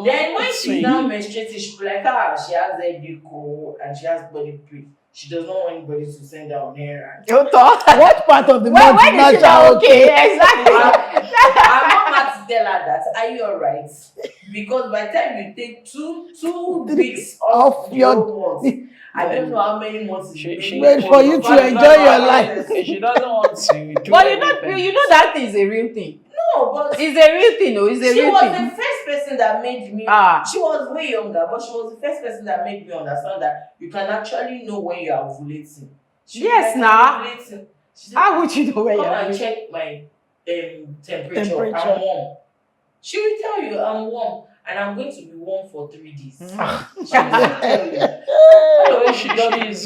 Then when she's Sweet. now menstruating, she'll be like, she has headache and she has body pain. She does not want anybody to send her on errands. You thought? What part of the When month when is is she not not okay? okay? Exactly. I'm not mad to tell her that. Are you alright? Because by the time you take two weeks off Of your your months, I don't know how many months Wait for you to enjoy your life. She doesn't want to do But anything. you know that is a real thing. No, but It's a real thing, no. It's a she real was thing. the first person that made me. Ah. She was way younger, but she was the first person that made me understand that you can actually know when you are ovulating. She was Yes, like, nah. "I'm ovulating." She said, How would you know when come you're and ovulating? check my temperature. Temperature. I'm warm. She will tell you I'm warm, and I'm going to be warm for 3 days. She will tell you. So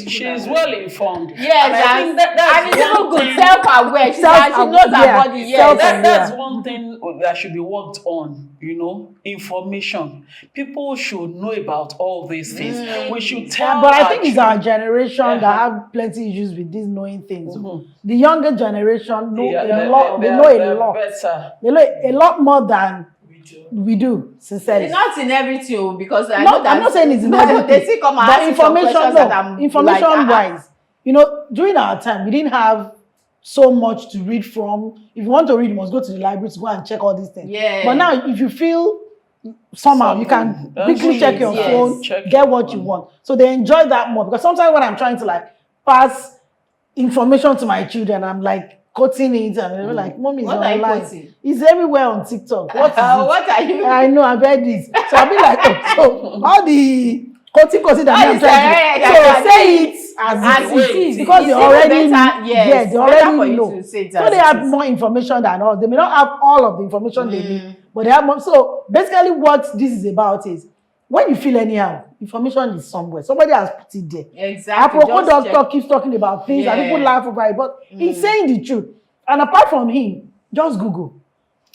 she's well informed. Yes, and I think that's and it's even one good. thing. Self-aware. She knows her yeah, body. Yes. That's one thing that should be worked on, information. People should know about all these things. We should tell But I our think it's our children. generation that have plenty issues with these knowing things. Mhm. The younger generation know Yeah, a lot. They know they're a lot. better. They know a lot more than We do. we do, sincerely. It's not in everything, oh, because I No, know that I'm not saying it's in no, everything. they still come and But ask you some questions that I'm information like, wise, during our time, we didn't have so much to read from. If you want to read, you must go to the library to go and check all these things. Yeah. But now, if you feel somehow, you can Something. quickly check your Yes. phone, Check get your what phone. you want. So they enjoy that more. Because sometimes when I'm trying to pass information to my children, I'm quoting it, and they're like, "Mommy is What are you online. quoting? It's everywhere on TikTok. What is it?" What are you? I know, I've heard this. So I'll be like, so all the quoting that I'm trying to so say it as it is. Because It's they even already, better, yes, they better for already you know. to say it So as they it have is. more information than us. They may not have all of the information they need, but they have more. So basically what this is about is, when you feel anyhow, information is somewhere. Somebody has put it there. Exactly. Apropos Just doctor check. keeps talking about things and Yeah. people laugh over it, but he's saying the truth. And apart from him, just Google.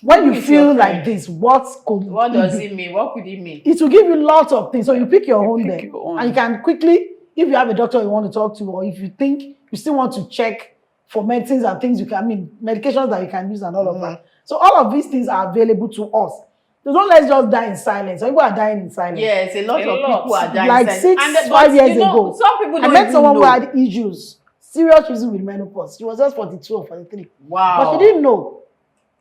When Who you is your feel friend? like this, what could What it does be? it mean? What could it mean? It will give you lots of things. So you pick your own pick there. your own. And you can quickly, if you have a doctor you want to talk to, or if you think you still want to check for medicines and things medications that you can use and all of that. So all of these things are available to us. So don't let's just die in silence. Some people are dying in silence. Yes, a lot A of lot. people are dying. Like silent. 6, But 5 years you know, ago, some people I don't met even someone who know. had issues, serious issues with menopause. She was just 42 or 43. Wow. But she didn't know.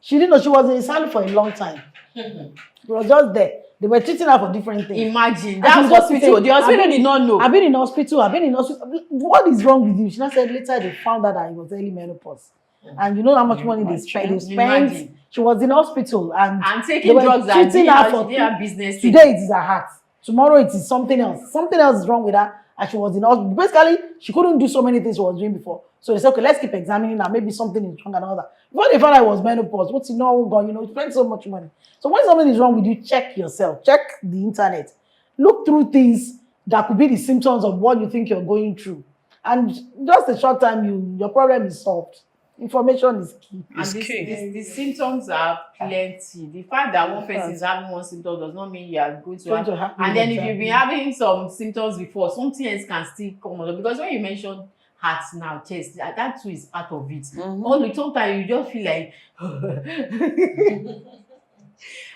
She didn't know. She was in silence for a long time. She was just there. They were treating her for different things. Imagine. And That's she was just hospital. saying, The hospital did not know. I've been in hospital. What is wrong with you? She now said later they found out that it was early menopause. And you know how much money they spent? They spent. Imagine. She was in hospital and And they taking were drugs that treating didn't her have, for didn't have business. today it is her heart. Tomorrow it is something else. Something else is wrong with her. And she was in hospital. Basically, she couldn't do so many things she was doing before. So they said, okay, let's keep examining her. Maybe something is wrong and all that. Before they found out it was menopause, what's gone? You spend so much money. So when something is wrong with you, check yourself. Check the internet. Look through things that could be the symptoms of what you think you're going through. And just a short time, your problem is solved. Information is key. And It's key. the symptoms are plenty. The fact that one person is having one symptom does not mean you are going to Going have. to happen And then if exactly. you've been having some symptoms before, something else can still come on. Because when you mention heart now, chest, that too is part of it. Only sometimes you just feel like,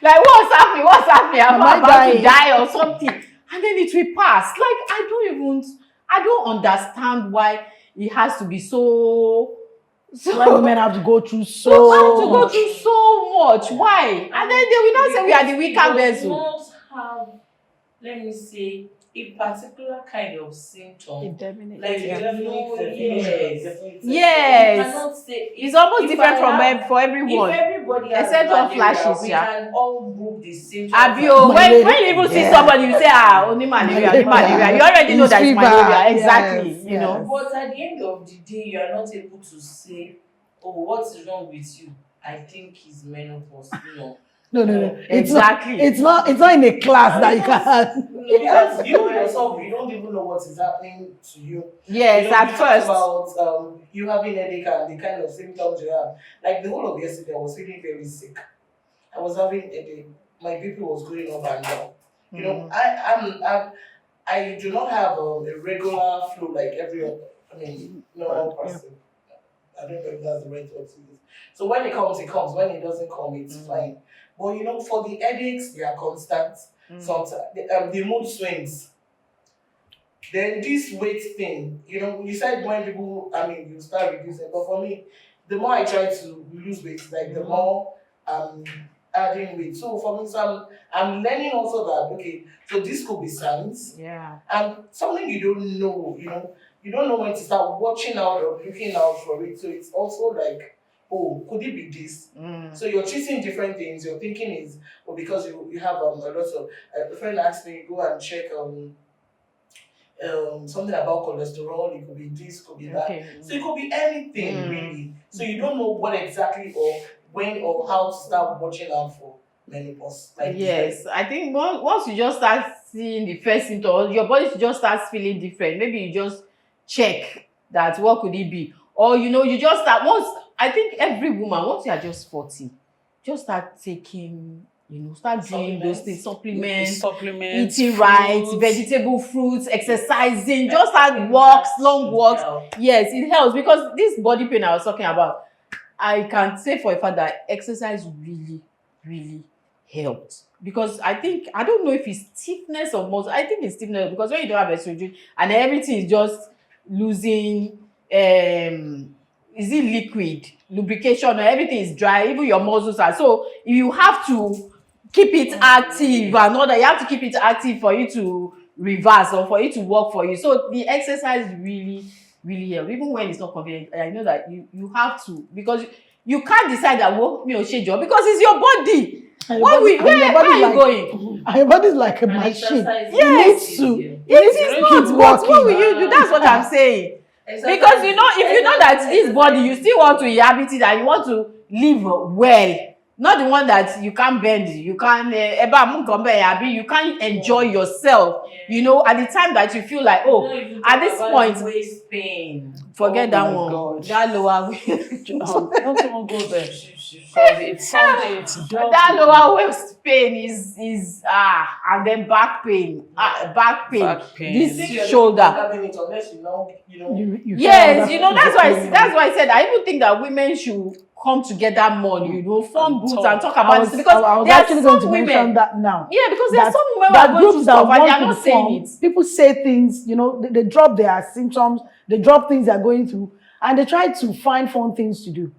like what's happening? I'm Am I about to dying? die or something. And then it will pass. Like I don't understand why it has to be so. Why women have to go through So why to so go much. through so much? Why? And then they will not say we are the weaker vessel. Not have, let me say, a particular kind of symptom. Like Yeah. yes. Yes. You cannot say It's almost if different I from have- for everyone. If everybody has Except for malaria, flashes, we yeah. can all group the symptoms. Abio, when you even see Yeah. somebody, you say, only malaria. You already know It's that it's fever. malaria. Exactly. Yes, You know. But at the end of the day, you are not able to say, oh, what's wrong with you? I think it's menopause. No. No. Exactly. It's not in a class that you can. Because you yourself, you don't even know what is happening to you. Yes, You know, at we first. talked about you having headache and the kind of symptoms you have. Like the whole of yesterday, I was feeling very sick. I was having headache. My BP was going up and down. You know, I do not have a regular flu like every other. I mean, normal person. I don't know if that's the right word to use. So when it comes, it comes. When it doesn't come, it's fine. But you know, for the headaches, they are constant. Sometimes the mood swings. Then this weight thing, you know, you said when people, I mean, you start reducing. But for me, the more I try to lose weight, like the more adding weight. So for me, so I'm learning also that okay, so this could be signs. Yeah. And something you don't know, you don't know when to start watching out or looking out for it. So it's also like, oh, could it be this? So you're treating different things. Your thinking is, well, because you have a lot of, a friend asked me, go and check something about cholesterol. It could be this, could be that. Okay. So it could be anything really. So you don't know what exactly or when or how to start watching out for menopause. Like Yes, I think once you just start seeing the first symptom, your body just starts feeling different. Maybe you just check that what could it be, or you just start once. I think every woman, once you are just 40, just start taking, start doing those things, supplements, eating right, vegetable fruits, exercising, just start walks, long walks. Yes, it helps because this body pain I was talking about, I can say for a fact that exercise really, really helped. Because I don't know if it's stiffness of muscle. I think it's stiffness because when you don't have estrogen and everything is just losing, is it liquid, lubrication, or everything is dry, even your muscles are. So you have to keep it active and all that. You have to keep it active for you to reverse or for it to work for you. So the exercise really, really help. Even when it's not convenient, I know that you have to, because you can't decide that me or change because it's your body. Where are you going? And your body's like a machine. Yes, It needs to. it is not. What will you do? That's what I'm saying. Because if you know that this body, you still want to inhabit it and you want to live well, not the one that you can't bend, you can't you can't enjoy yourself. At the time that you feel like, at this point, waist pain. forget that my one. God. That lower waist. Don't even go there. Because it's something, it's dealt That with. lower waist pain is and then back pain. Back pain. This shoulder. having it unless you know. You Yes, that's why I said I even think that women should come together more, form groups and talk about this, because I was there actually are going to some mention women. that now. Yeah, because there are some women who that are going groups through stuff that and they are want not to saying form, it. people say things, they drop their symptoms, they drop things they're going through, and they try to find fun things to do.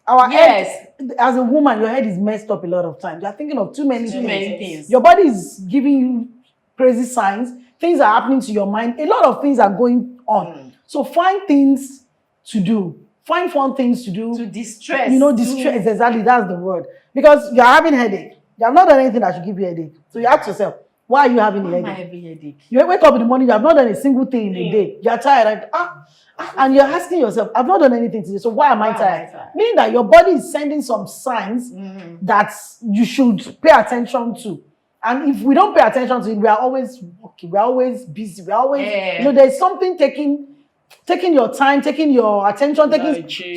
Our head, as a woman, your head is messed up a lot of times. You're thinking of too many things. Your body is giving you crazy signs. Things are happening to your mind. A lot of things are going on. So find things to do. Find fun things to do. To distress. Distress, exactly, that's the word. Because you're having headache. You have not done anything that should give you headache. So you ask yourself, why are you having a headache? Why am I having headache? You wake up in the morning, you have not done a single thing in the day. You're tired, and you're asking yourself, I've not done anything today, so why am I tired? Meaning that your body is sending some signs that you should pay attention to. And if we don't pay attention to it, we are always working, we are always busy, we are always, there's something taking your time, taking your attention,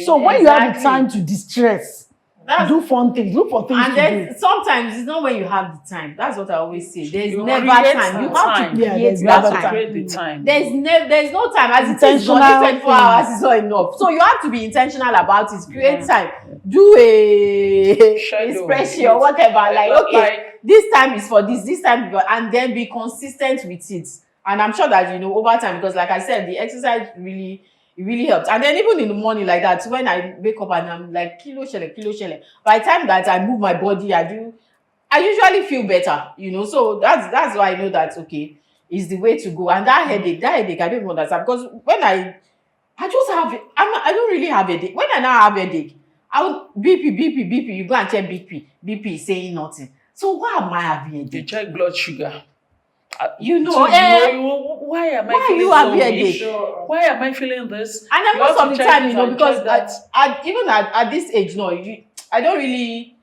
so when you have the time to distress, do fun things, look for things and to then do. Sometimes it's not when you have the time. That's what I always say. There's You never create time. You the have time. to create there's that never time. Create the time. There's no time. As it is, Intentional not 24 hours is not enough. So you have to be intentional about it. Create time. Do a spreadsheet or whatever. Like, okay, this time is for this time is for, and then be consistent with it. And I'm sure that over time, because like I said, the exercise really, it really helps. And then even in the morning like that, when I wake up and I'm like kilo shele, by the time that I move my body, I usually feel better, So that's why I know that is the way to go. And that headache, I don't even understand, because when I just have it, I don't really have headache. When I now have headache, I will BP. You go and check BP is saying nothing. So why am I having You headache? check blood sugar. Why am I feeling you so having weak? headache? Why am I feeling this? And then You most have of to the check time, this and because check that. even at this age, no, I don't really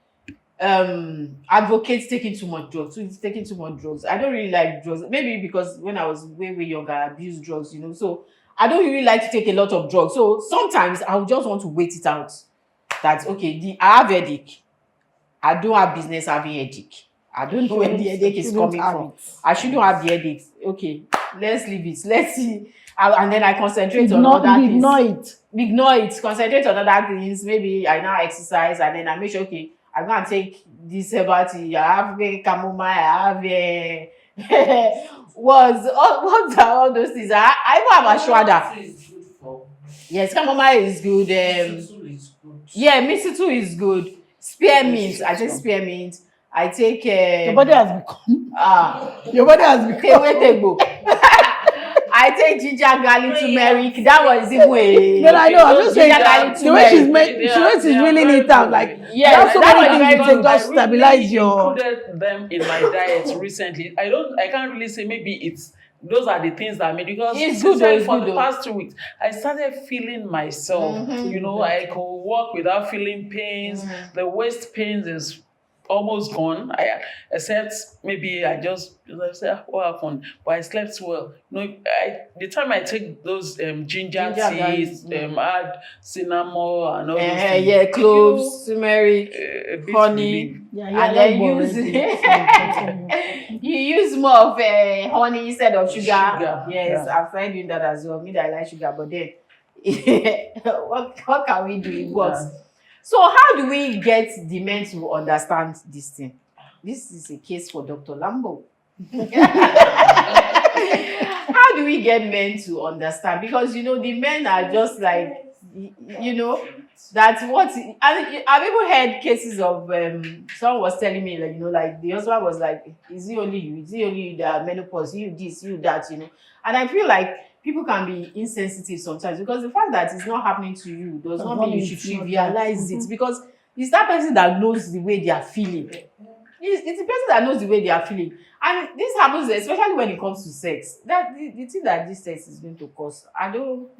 advocate taking too much drugs. So taking too much drugs. I don't really like drugs. Maybe because when I was way younger, I abused drugs, So I don't really like to take a lot of drugs. So sometimes I would just want to wait it out. That okay, I have headache. I don't have business having headache. I don't know where the headache is coming from. I shouldn't have the headache. Okay, let's leave it. Let's see. And then I concentrate on other things. Ignore it. Concentrate on other things. Maybe I now exercise and then I make sure, okay, I'm going to take this herbal tea. I have chamomile. I have what are all those things? I even have ashwagandha. Is good for. Yes, chamomile is good. Mistletoe is good. Yeah, mistletoe is good. Spearmint. I take spearmint. I take. Your body has become. Your body has become. Ewetegbo. I take ginger, garlic, turmeric. That was even a. Then I know. I'm just saying garlic, the way she's turmeric. made, she's really neat out. Like Yeah, there's so that many was things very you can good. just stabilize your. Included them in my diet recently. I can't really say maybe it's those are the things that I made because It's good though, it's for good the though. past 2 weeks I started feeling myself. I could walk without feeling pains. The waist pains is almost gone. Except maybe I said what happened, but I slept well. The time I take those ginger teas, add cinnamon and all those things. Yeah, cloves, turmeric, A bit honey. relief. And then you use more of honey instead of sugar. Yes, I've tried doing that as well. Me that I like sugar, but then what can we do? It works. Yeah. So how do we get the men to understand this thing? This is a case for Dr. Lambo. How do we get men to understand? Because the men are just like that's what I've even heard cases of someone was telling me like the husband was like, is it only you that menopause, you this, you that, and I feel like people can be insensitive sometimes because the fact that it's not happening to you does not mean you should trivialize it, because it's that person that knows the way they are feeling. It's the person that knows the way they are feeling. And this happens especially when it comes to sex. That the thing that this sex is going to cause, I don't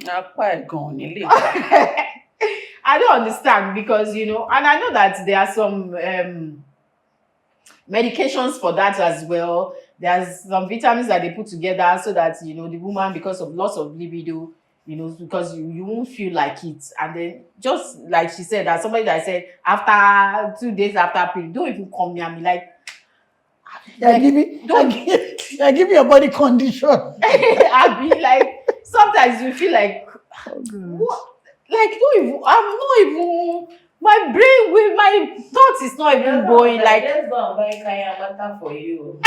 understand, because and I know that there are some medications for that as well. There's some vitamins that they put together so that the woman, because of loss of libido, because you won't feel like it. And then just like she said, that somebody that said after 2 days after pill, don't even come near me. Like give me your body condition. I be like, sometimes you feel like what? Like I'm not even, my brain with my thoughts is not even going like. Let's go and buy kaya matter for you.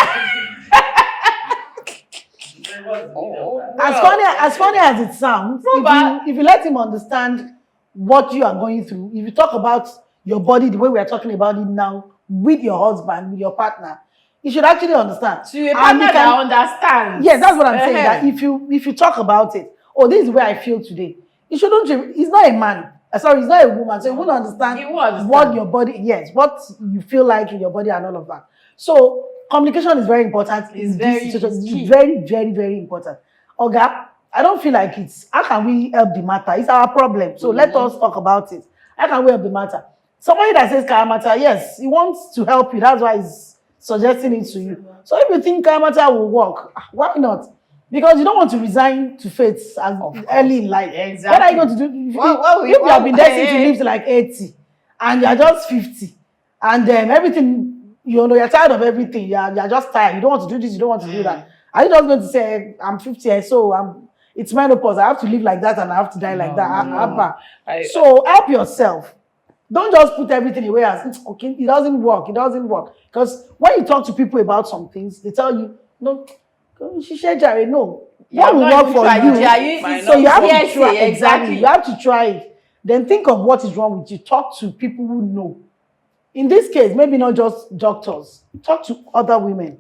As funny as it sounds, if you let him understand what you are going through, if you talk about your body the way we are talking about it now with your husband, with your partner, you should actually understand. To a partner that understands. Yes, that's what I'm saying. That if you talk about it, this is where I feel today. You shouldn't. He's not a man. Sorry, he's not a woman, so he won't understand what your body. Yes, what you feel like in your body and all of that. So communication is very important. It's very very, very important. Oga, I don't feel like it's. How can we help the matter? It's our problem. So let us talk about it. How can we help the matter? Somebody that says kaya matter, yes, he wants to help you. That's why he's suggesting it to you. So if you think kaya matter will work, why not? Because you don't want to resign to fate as early in life. Exactly. What are you going to do? If you have been destined to live to like 80 and you're just 50 and everything, you're tired of everything. You're just tired. You don't want to do this, you don't want to do that. Are you just going to say, I'm 50, so it's menopause. I have to live like that and I have to die like that. So help yourself. Don't just put everything away as, okay, it doesn't work. It doesn't work. Because when you talk to people about some things, they tell you, no, she said, Jerry, no. What will work for you? So you have to try. Exactly. You have to try it. Then think of what is wrong with you. Talk to people who know. In this case, maybe not just doctors. Talk to other women.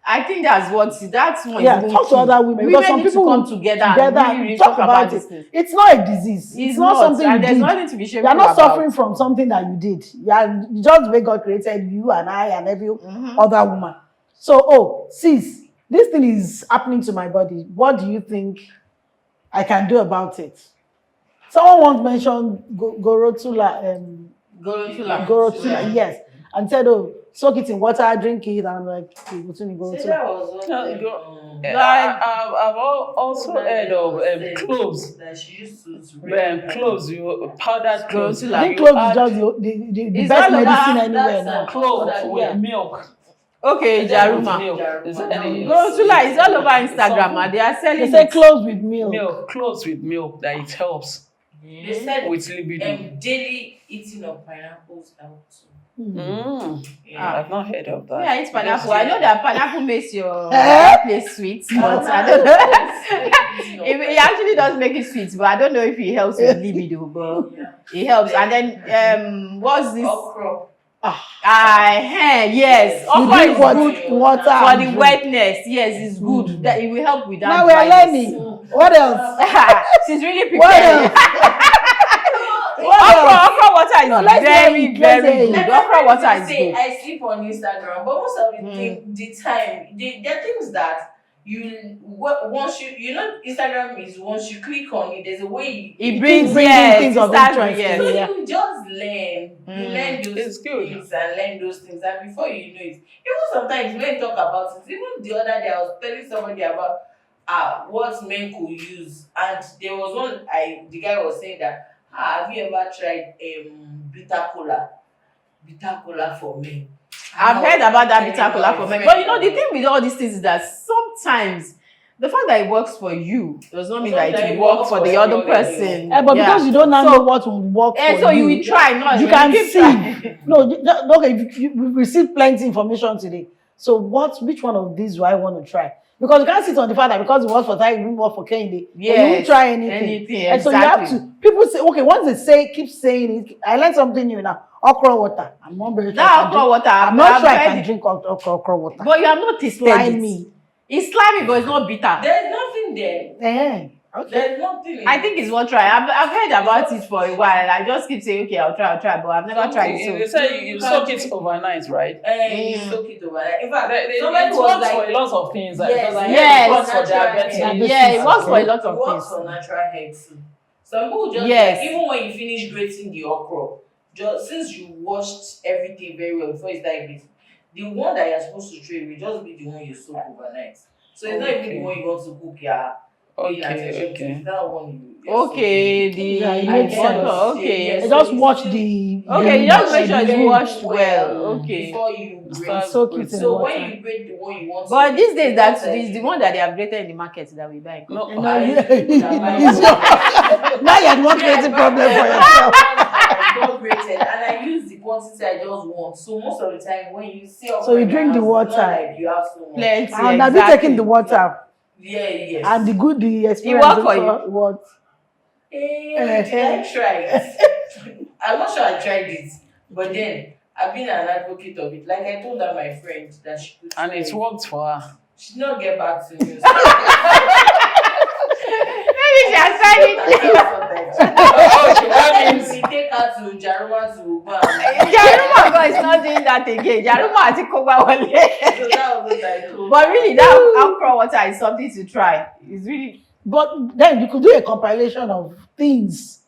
I think that's one. Talk to other women. Because some people come together and really talk about it. It's not a disease. It's not something you did. There's nothing to be shameful about. You're not suffering about. from something that you did. You just the way God created you and I and every other woman. So, sis, this thing is happening to my body. What do you think I can do about it? Someone once mentioned Gorotula. Gorotula. Yes. and said, "Oh, soak it in water, drink it." And I'm like, "Okay, go to me, go See, to." that was what I've also heard of cloves. that she used to really Cloves, you powdered cloves. Scrotula. I think You cloves is add just the It's best all over medicine anywhere that's now. cloves with Yeah. milk. Okay, With Jaruma. milk. Is there any Grosula is all over Instagram, Some- and they are They selling say it. cloves with milk. milk? Cloves with milk that it helps They said with libido. daily eating of pineapples helps. Yeah. I've not heard of that. Yeah, it's pineapple. Yes, I know that pineapple makes your Eh? place sweet, but I don't know. It actually does make it sweet, but I don't know if it helps with libido, but it helps. And then what's this? Okra. Yes. You Okra drink is what? good Water for and the drink. wetness. Yes, it's good. That it will help with that. Now we are dryness. learning. What else? She's really What prepared. else? What else? Okra water is No, let's hear very, it, let's very hear good. it. Okra water is say good. I sleep on Instagram, but most of the time, there are things that once you know Instagram is once you click on it, there's a way It It brings brings yes, things of it starts interest. with yes. so Yeah. you just learn. You learn those It's good. things and learn those things, and before you know it, even sometimes when you talk about it, even the other day I was telling somebody about what men could use, and there was one the guy was saying that have you ever tried bitter cola for men? I've heard about that bitter cola for men. men. But you know, the thing with all these things is that sometimes the fact that it works for you does not mean that it will work for the other person. But because you don't now know what will work for so you you, will try, not you can keep see. trying. No, okay, we received plenty information today. So which one of these do I want to try? Because you can't sit on the fact that because it works for Tiger, it works for Kennedy. You won't Yes, try anything. And so you have exactly. to, people say, okay, once they say, keep saying it, I learned something new now. Okra water. I'm not very sure. That okra water, I'm not sure I I've can heard drink okra water. But you have not tasted Slimy. it. It's slimy, but it's not bitter. There's nothing there. Okay. There's nothing. I think it's worth trying. I've heard about it for a while. I just keep saying, okay, I'll try, but I've never tried it. They So say you soak it overnight, right? You soak it overnight. In fact, It somebody was works like, for a lot of things. Yes, Because I heard yes. it works for Natural diabetes. hair. yeah, it works for a lot it of works things. for natural hair too. Some people just Yes. like, even when you finish grating the okra, just since you washed everything very well before you start grating, the one that you're supposed to trade will just be the one you soak overnight. So it's not even the one you want to cook. Okay. That one Okay, Yeah, it the makes sense. Okay. I just watch the. Okay, you just make sure it's the- washed well. Okay. before you grate. Start Soak it in So water. when you grate the one you want But to these days, you that's want the one that they have created in the market that we buy. No, You know, I- it's your, now you're not creating problem for yourself. I don't grate it, and I use the quantity I just want. So most of the time when you see So you drink the it's water. not like you have so much. Plenty. And have you taken the water? Yeah, yes. And the experience worked for also, what? Did I try it? I'm not sure I tried it, but then I've been an advocate of it. Like I told her my friend that she could and try it worked for her. She did not get back to me. Maybe she has tried it. That means we take her to Jaruma to go and Jaruma God is not doing that again. Jaruma àti Kogba wọlé. so that was what I told But her. really, that okra water is something to try. It's really But then you could do a compilation of things,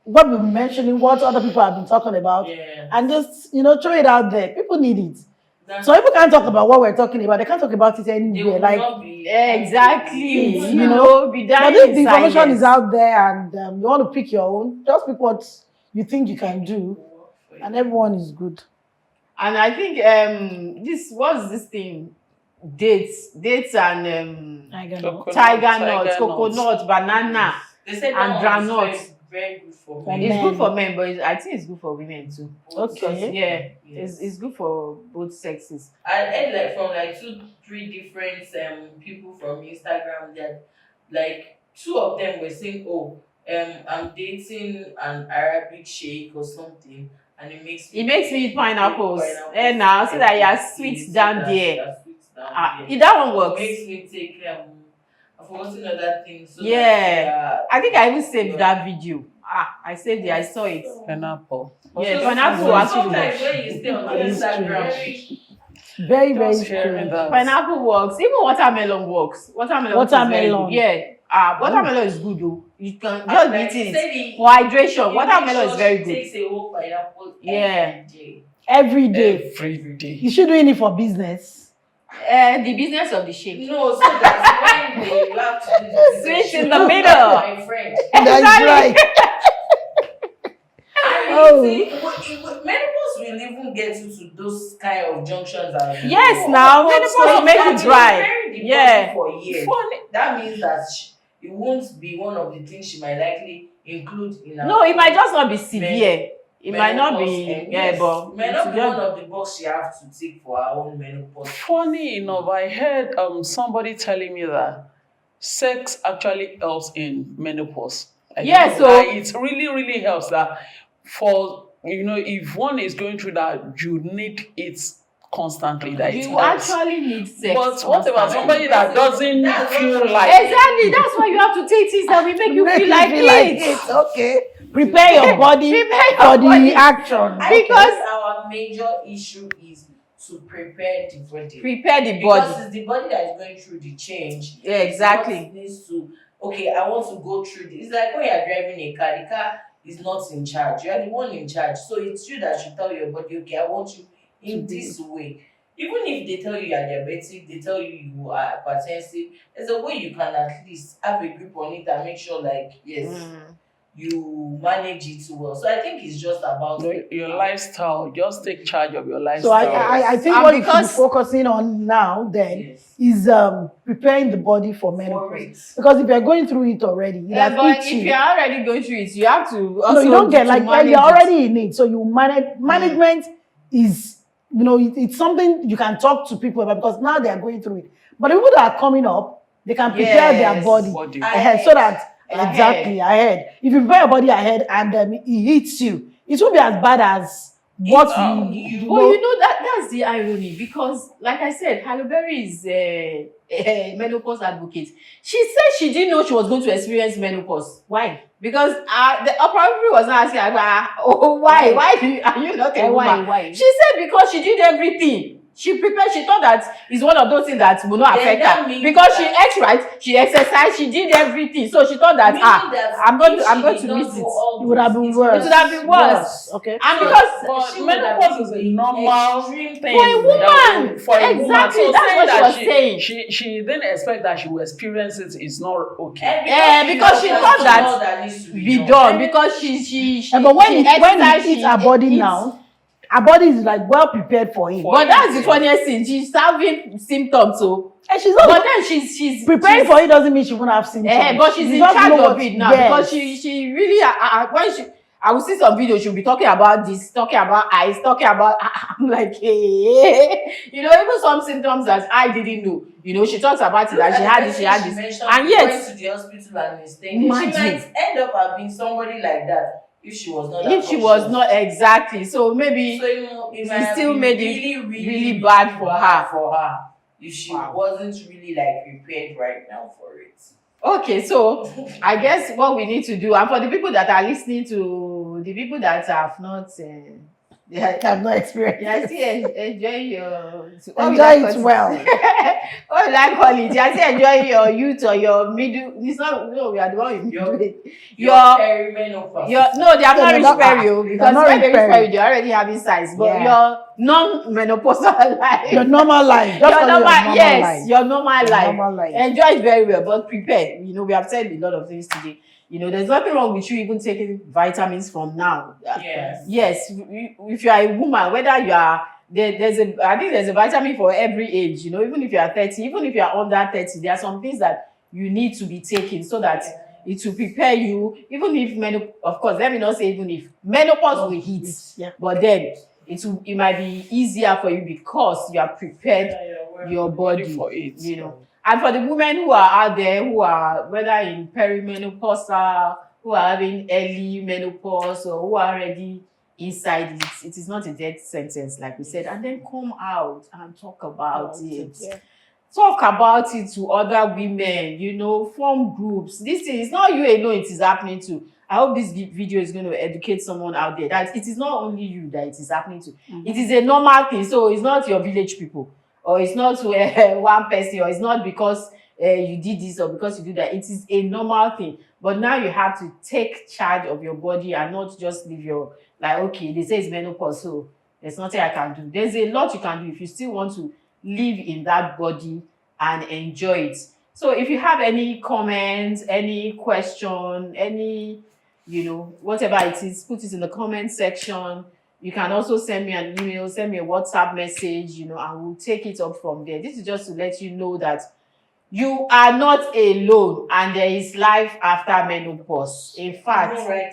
what we've been mentioning, what other people have been talking about, Yeah. and just, throw it out there. People need it. That's- So people can't talk about what we're talking about. They can't talk about it they anywhere. will Like, not be exactly. It's, You know, be but dying if in the information silence. is out there and you want to pick your own, just pick what you think you can do, and everyone is good. And I think what's this thing? Dates and tiger nuts, coconut, banana. They said and that one is groundnuts. very good for For me. It's men. good for men, but I think it's good for women too. Okay. Yeah, Yes. it's good for both sexes. I heard like from like 2-3 different people from Instagram that like 2 of them were saying, I'm dating an Arabic sheikh or something, and it makes me eat pineapples. Now so that you are sweet down there. That one It works. makes me take I've forgotten other things. So Yeah. I think I even saved that video. I saved it. I saw it. Pineapple. Yeah, So pineapple actually sometimes works. when you stay on That is Instagram, Very, very Just hearing true. that. Pineapple works. Even watermelon works. Watermelon. Is very Watermelon. good. Yeah. Watermelon is good though. You can just and be like eating say it the- for hydration. you Watermelon make is sure very she good. takes a whole pineapple Yeah. every day. every day. Every day. Is she doing it for business? The business of the shake. No, so that's when you have to do the Switch in business. the middle. My friend. That's right. And Oh. you see, menopause will even get you to those kind of junctions. As you Yes, know. now But menopause so will make You've you been dry. preparing the Yeah. body for years. Funny. That means that it won't be one of the things she might likely include in her. No, it might just not be severe. It might not menopause, be. and Yeah, yes, but it might not it's be one just- of the books she have to take for her own menopause. Funny enough, I heard somebody telling me that sex actually helps in menopause. I Yeah, don't know, so- that it really helps. That for if one is going through that, you need it constantly. That it you helps. actually need sex. But what about constantly. somebody that doesn't That's feel what- like Exactly. That's why you have to take things that will make you feel like it. Okay. Prepare your body Prepare your for body. the action. I Because- think our major issue is to prepare the body. Prepare the Because body. it's the body that is going through the change. Yeah, It's exactly. what needs to, okay, I want to go through this. It's like when you're driving a car, the car is not in charge. You are the one in charge. So it's you that should tell your body, okay, I want you in To this way. Even if they tell you you're diabetic, they tell you you are hypertensive, there's a way you can at least have a grip on it and make sure, like, yes, you manage it well. So I think it's just about your lifestyle. Just take charge of your So lifestyle. I think And what you should be because- focusing on now then Yes. is preparing the body for For menopause. it. Because if you're going through it already, it Yeah, has but hit if you. you're already going through it, you have to also No, you don't get like manage you're it. already in it. So you management is it's something you can talk to people about because now they are going through it. But the people that are coming up, they can prepare their Yes. body I- ahead so that Ahead. exactly ahead. If you prepare your body ahead and it hits you, it won't be as bad as what you But you know that's the irony because, like I said, Halle Berry is a menopause advocate. She said she didn't know she was going to experience menopause. Why? Because the probably was not asking her, why? Why are you not a woman? Why? She said because she did everything. She prepared. She thought that it's one of those things that will not Then affect that her means because she that- ate right. She exercised. She did everything. So she thought that Meaning that I'm going if to she did miss not it. do all It would have this, been it worse. It would have been worse. Okay. And So- because But she would have menopause been is a the normal extreme thing For a woman. for a woman. Exactly, So that's saying what she that was saying. She didn't expect that she will experience it is not okay. And because she that's thought that all that needs to be done because she But when she it exercised, hits she her body eats. now, her body is like well prepared for it. But that's the funniest thing. She's having symptoms, so And she's not but then she's preparing for it doesn't mean she won't have symptoms. but she's You in just charge know of what- it now yes. because she really when she I will see some videos she'll be talking about this, talking about eyes, talking about I'm like hey. Even some symptoms that I didn't know. She talks about it that she had this, and yet yet went to the hospital and is staying there. She Imagine. might end up being somebody like that if she was not. if she was not exactly, so maybe so it it might have still been made it really, really bad for her. If she Wow. wasn't really like prepared right now for it. Okay, so I guess what we need to do, and for the people that are listening to the people that have not, I have no experience. yeah, still enjoy your Enjoy it well. What you like call it? You still enjoy your youth or your middle. It's not no, we are the one in Your- middle. Your Your perimenopause. no, they have No, not they're reached not- perio they're because not when they reached reach perio. perio, they're already having size. But Yeah. your non-menopausal life, Your normal life. Just your follow normal, your normal yes, life. your normal Your life. normal life. Enjoy it very well, but prepare. We have said a lot of things today. There's nothing wrong with you even taking vitamins from now. Yes. Yes, if you are a woman, whether you are I think there's a vitamin for every age. Even if you are 30, even if you are under 30, there are some things that you need to be taking so that it will prepare you. Even if of course, let me not say even if menopause will hit, Yeah. but then it might be easier for you because you are prepared your body for it. And for the women who are out there who are whether in perimenopause, who are having early menopause or who are already inside it is not a death sentence like we said, and then come out and talk about it. Yeah. Talk about it to other women, form groups. This thing is not you alone it is happening to. I hope this video is going to educate someone out there that it is not only you that it is happening to. It is a normal thing. So it's not your village people, or it's not one person, or it's not because you did this or because you do that. It is a normal thing. But now you have to take charge of your body and not just leave okay, they say it's menopause, so There's nothing I can do. There's a lot you can do if you still want to live in that body and enjoy it. So if you have any comments, any question, any, whatever it is, put it in the comment section. You can also send me an email, send me a WhatsApp message, and we'll take it up from there. This is just to let you know that you are not alone and there is life after menopause. In fact, right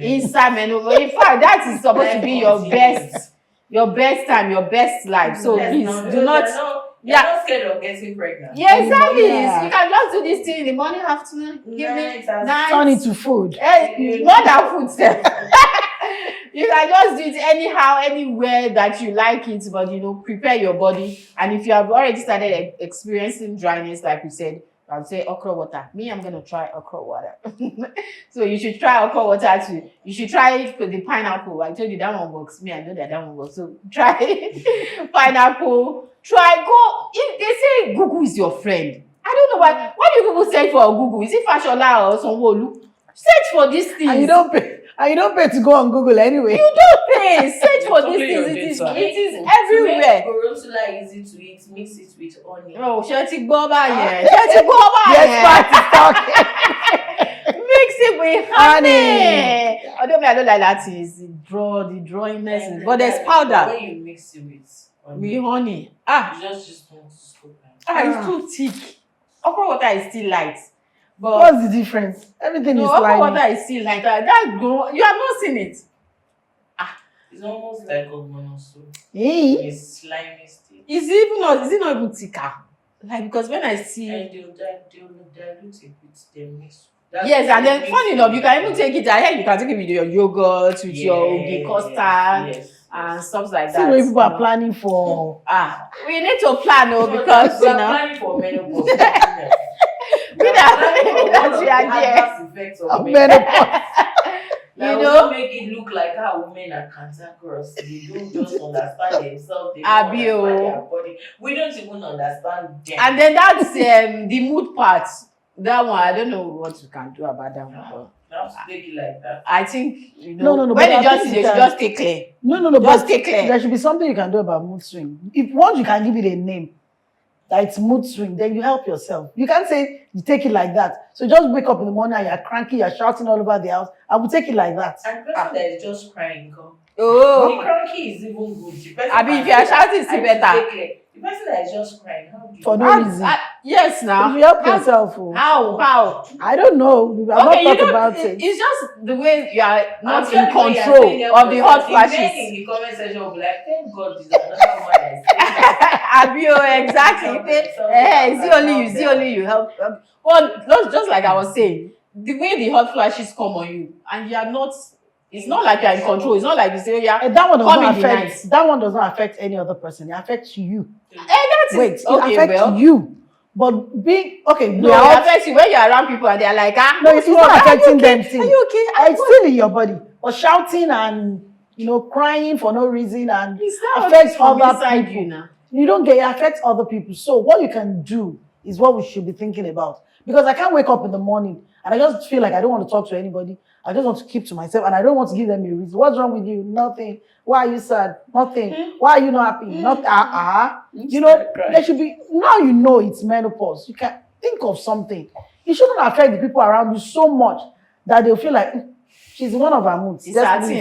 inside menopause. In fact, that is supposed to be your continues. best time, your best life. So Yes, please no, do not. You're not scared of getting pregnant. Yeah, exactly. Yeah. You can just do this thing in the morning, afternoon, evening, night. Turn it to food. More than food, sef. You can just do it anyhow, anywhere that you like it, but prepare your body. And if you have already started experiencing dryness, like we said, I would say okra water. Me, I'm gonna try okra water. So you should try okra water too. You should try it with the pineapple. I told you that one works. Me, I know that one works. So try pineapple. Try go. If they say Google is your friend, I don't know why. Why do people search for Google? Is it Fashola or Sonwolu? Search for these things. And you don't pay to go on Google anyway. You don't pay. Search for Totally these your things. data. It is everywhere. Gorosula easy to eat, mix it with honey. Oh, ṣé ti gbọ́ báyẹn? Ṣé ti gbọ́ Yes, báyẹn? part is talking. Mix it with honey. Although me, I don't like that is the drawingness, but there's powder When you mix it with with honey. you just want to scoop it. It's too thick. Okra water is still light. But What's the difference? Everything is okra slimy. water is still light. You have not seen it. It's almost like ogbono soup. Eh? It's slimy still. Is it not even thicker? Like, because when I see And they'll dilute it with the mix. yes, and then funny enough, you can even take it ahead. You can take it with your yogurt, with your ogi custard and stuff like See that. what people are planning for. We need to plan, because we're planning for menopause. we are there. Of menopause. Don't make it look like how women are cantankerous. They don't just understand themselves. They don't understand their body. We don't even understand them. And then that's the mood part. That one, I don't know what you can do about that one. But Now to take it like that. I think No, when but you I just think you you should can- just stay clear. No, Just but stay clear. there should be something you can do about mood swing. If once you can give it a name, that it's mood swing, then you help yourself. You can't say you take it like that. So just wake up in the morning and you're cranky, you're shouting all over the house. I will take it like that. And the person that is just crying, come. Oh, The cranky is even good. The person I mean, if that- you are shouting, it's I better. take it. The person that is just crying, how do you For no How- reason. yes, now. You help How- yourself. Oh. How? I don't know. I've not thought about it. It's just the way you are not I'm in telling you, control you're of the hot saying men flashes. in the comment section will be like, thank God this is another one that's Abio, exactly. It's the only you help. Well, just like I was saying, the way the hot flashes come on you, and you are not. It's not like you're in control. It's not like you say, oh yeah, And that one does come not in the night. affect. That one does not affect any other person. It affects you. That's Wait, it. it affects you. But being okay, No, we are it all- affects you when you're around people and they're like, no, it's not affecting them. Still. Are you okay? It's still in your body. But shouting and crying for no reason and It's not affects from other inside people. you now. You don't get it affects other people. So what you can do is what we should be thinking about. Because I can't wake up in the morning and I just feel like I don't want to talk to anybody. I just want to keep to myself and I don't want to give them a reason. What's wrong with you? Nothing. Why are you sad? Nothing. Why are you not happy? Not there should be now it's menopause. You can think of something. It shouldn't affect the people around you so much that they'll feel like she's in one of her moods. It's her thing.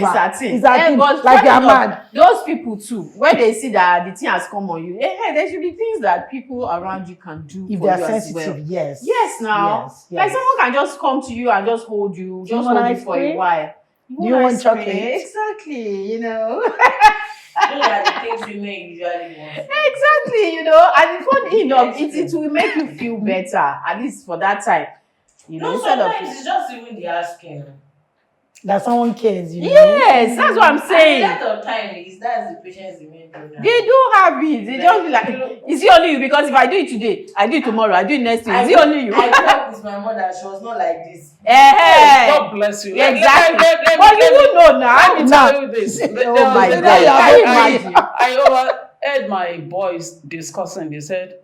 Like But funny you're enough, mad. those people too, when they see that the thing has come on you, there should be things that people around you can do If for they are you sensitive, as well. yes. Yes, now. Yes, Like yes. someone can just come to you and just hold you, Do you want ice for a cream? while. Do you want ice cream? chocolate? Exactly, Those are the things women usually want. Exactly, and funny enough, it will make you feel better, at least for that time. No, Instead of sometimes it's just even the asking. That someone cares, yes, that's what I'm saying. And a lot of time that's the patience the men don't have. They do have it. They just be like, is it only you? Because if I do it today, I do it tomorrow, I do it next week. Is it only you? I grew up with my mother. She was not like this. God bless you. Exactly. Let But you me- don't know now. Let me tell you this. Oh my There was a God. day Can you imagine? I overheard my boys discussing. They said,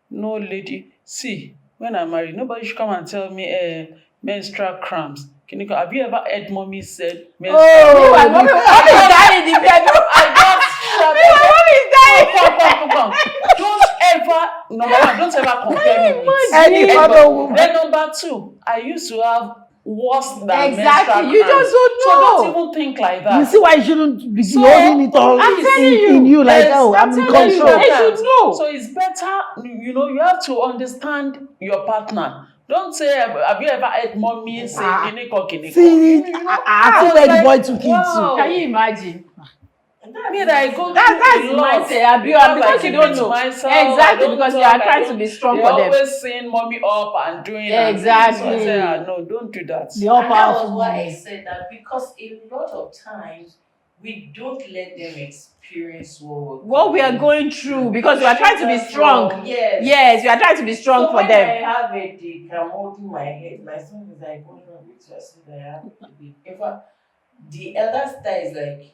no lady, see, when I'm married, nobody should come and tell me menstrual cramps. Kiniko, have you ever heard mommy said, Meanwhile, Oh, mommy is dying in the bedroom. I just shut Meanwhile, mommy is dying. Come. Don't ever, number one, don't ever compare me with any anybody. other woman. Then number two, I used to have worse than Exactly. menstrual You cramps. just don't So don't know. even think like that. You see why you shouldn't be So, holding it all I'm telling in you. you like, Yes, oh, I'm in telling you. control. They should know. So it's better, you have to understand your partner. Don't say, have you ever heard mommy say, kiniko. See, I was feel like like, boy to kid wow. Can you imagine? Me that I go That's through a lot mindset, because you don't know. Exactly, because you are trying to be strong for them. They're always seeing mommy up and doing Exactly. And so I say, no, don't do that. the all And that was powerful why I woman. said that, because a lot of times we don't let them experience What we are going through, because we are trying to be strong. Yes. Yes, we are trying to be strong So for when them. I have a dick, I'm holding my head. My son is like, "What's wrong with you?" I said, "I have a dick." In fact, the elder sister is like,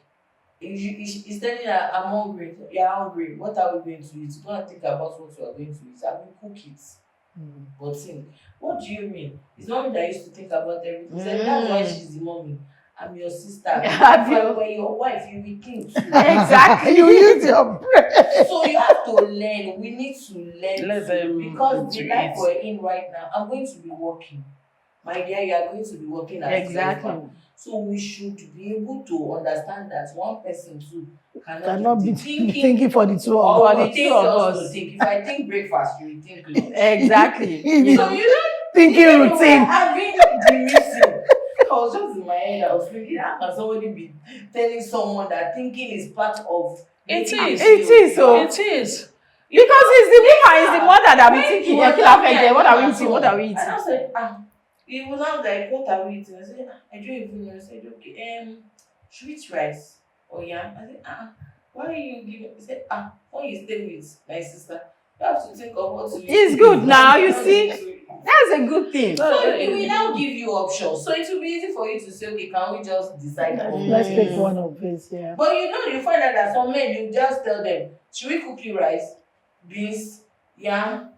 he's telling her, "I'm hungry. You're hungry. What are we going to eat? Go and think about what you are going to eat. I will cook it." But think, what do you mean? It's mommy that used to think about everything. He said, that's why she's the mommy. I'm your sister. If I were your wife, you will think too. Exactly. You use your brain. So you have to learn. We need to learn Let them because the to life eat. we're in right now, I'm going to be working. My dear, you are going to be working as Exactly. a husband. So we should be able to understand that one person too Cannot be thinking thinking for the two of or us. For we the take two of us us. to think. If I think breakfast, you will think lunch. Exactly. You You So know. you know, Thinking even though routine. we're having the meeting, I was just in my head. I was thinking, how can somebody be telling someone that thinking is part of It making is. them It feel is, so. It is. Because it's the woman, it's the mother that be When thinking, you yeah, were kill not here, affected. What are we at eating? home, What are we and I eating? said, you will now like, what are we eating? I said, I don't even know. I said, okay, should we eat rice or yam? I said, why are you giving? He said, when you stay with my sister, you have to think of what to eat. It's good now, you Not see. to eat. That's a good thing. So it will now give you options. So it will be easy for you to say, okay, can we just decide that? Let's pick one of these, yeah. But you find out that some men, you just tell them, should we cook you rice, beans, yam?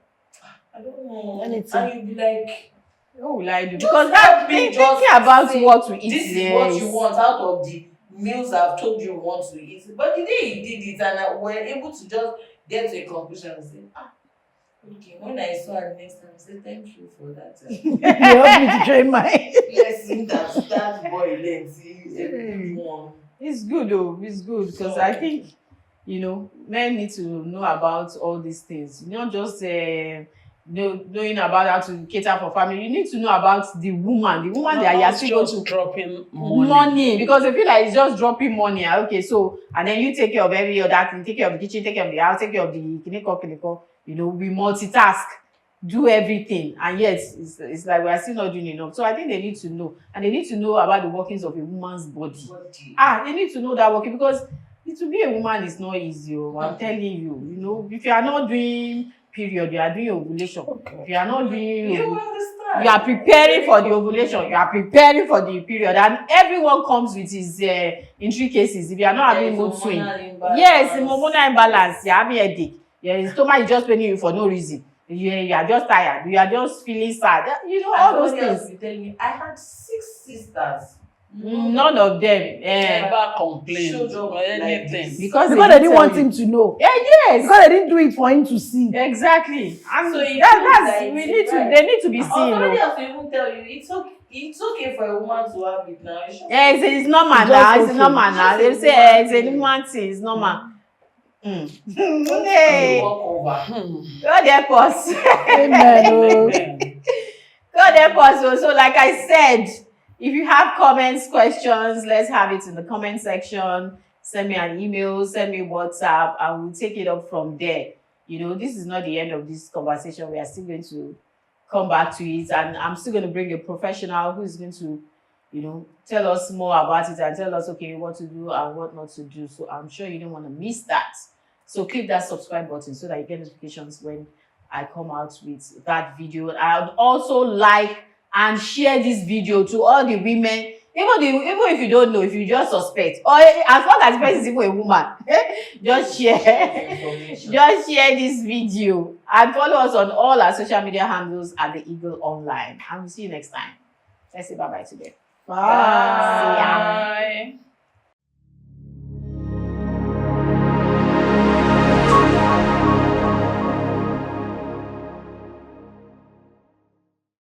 I don't know. Anything. And you'll be like, What will I do? just Because help that me thinking just about say, what to eat. this is what you want out of the meals I've told you want to eat. But the day you did it and we're able to just get to a conclusion and say, okay, when I saw her next time, I said, thank you for that. You helped me to train my Lesson that boy learned. He's a good one. It's good though. It's good because I think, men need to know about all these things. Not just knowing about how to cater for family. You need to know about the woman that you are still just going to dropping money, because they feel like it's just dropping money. Okay, so and then you take care of every other thing, take care of the kitchen, take care of the house, take care of the kiniko. We multitask, do everything, and yet it's like we are still not doing enough. So I think they need to know, and they need to know about the workings of a woman's body. They need to know that working, because to be a woman is not easy. I'm telling you. If you are not doing period, you are doing ovulation. If you are not doing You understand? you are preparing for the ovulation, you are preparing for the period, and everyone comes with his intricacies. If you are not having mood swing, yes, hormonal imbalance, you are having headache, your stomach is just paining you for no reason, you are just tired, you are just feeling sad, all those things. Telling me, I had 6 sisters. None of them never complained showed up or anything. because they didn't want him to know. Yes, Because they didn't do it for him to see. exactly. And So it that's feels like they need to be seen. somebody else will even tell you it's okay for a woman to have it now. Yeah, it's normal It's now. just It's okay. normal now. They It's say just it's a a woman thing. It's normal. Hey. Hey, Walk over. God help us. Amen. Oh. God help us. So, like I said, if you have comments, questions, let's have it in the comment section. Send me an email, send me WhatsApp, and we'll take it up from there. This is not the end of this conversation. We are still going to come back to it, and I'm still going to bring a professional who is going to, tell us more about it and tell us, okay, what to do and what not to do. So I'm sure you don't want to miss that. So click that subscribe button so that you get notifications when I come out with that video. I would also like and share this video to all the women, even if you don't know, if you just suspect, or as long as the person is even a woman, just share this video and follow us on all our social media handles at The Eagle Online. And we'll see you next time. Let's say bye-bye today. Bye. See ya. Bye.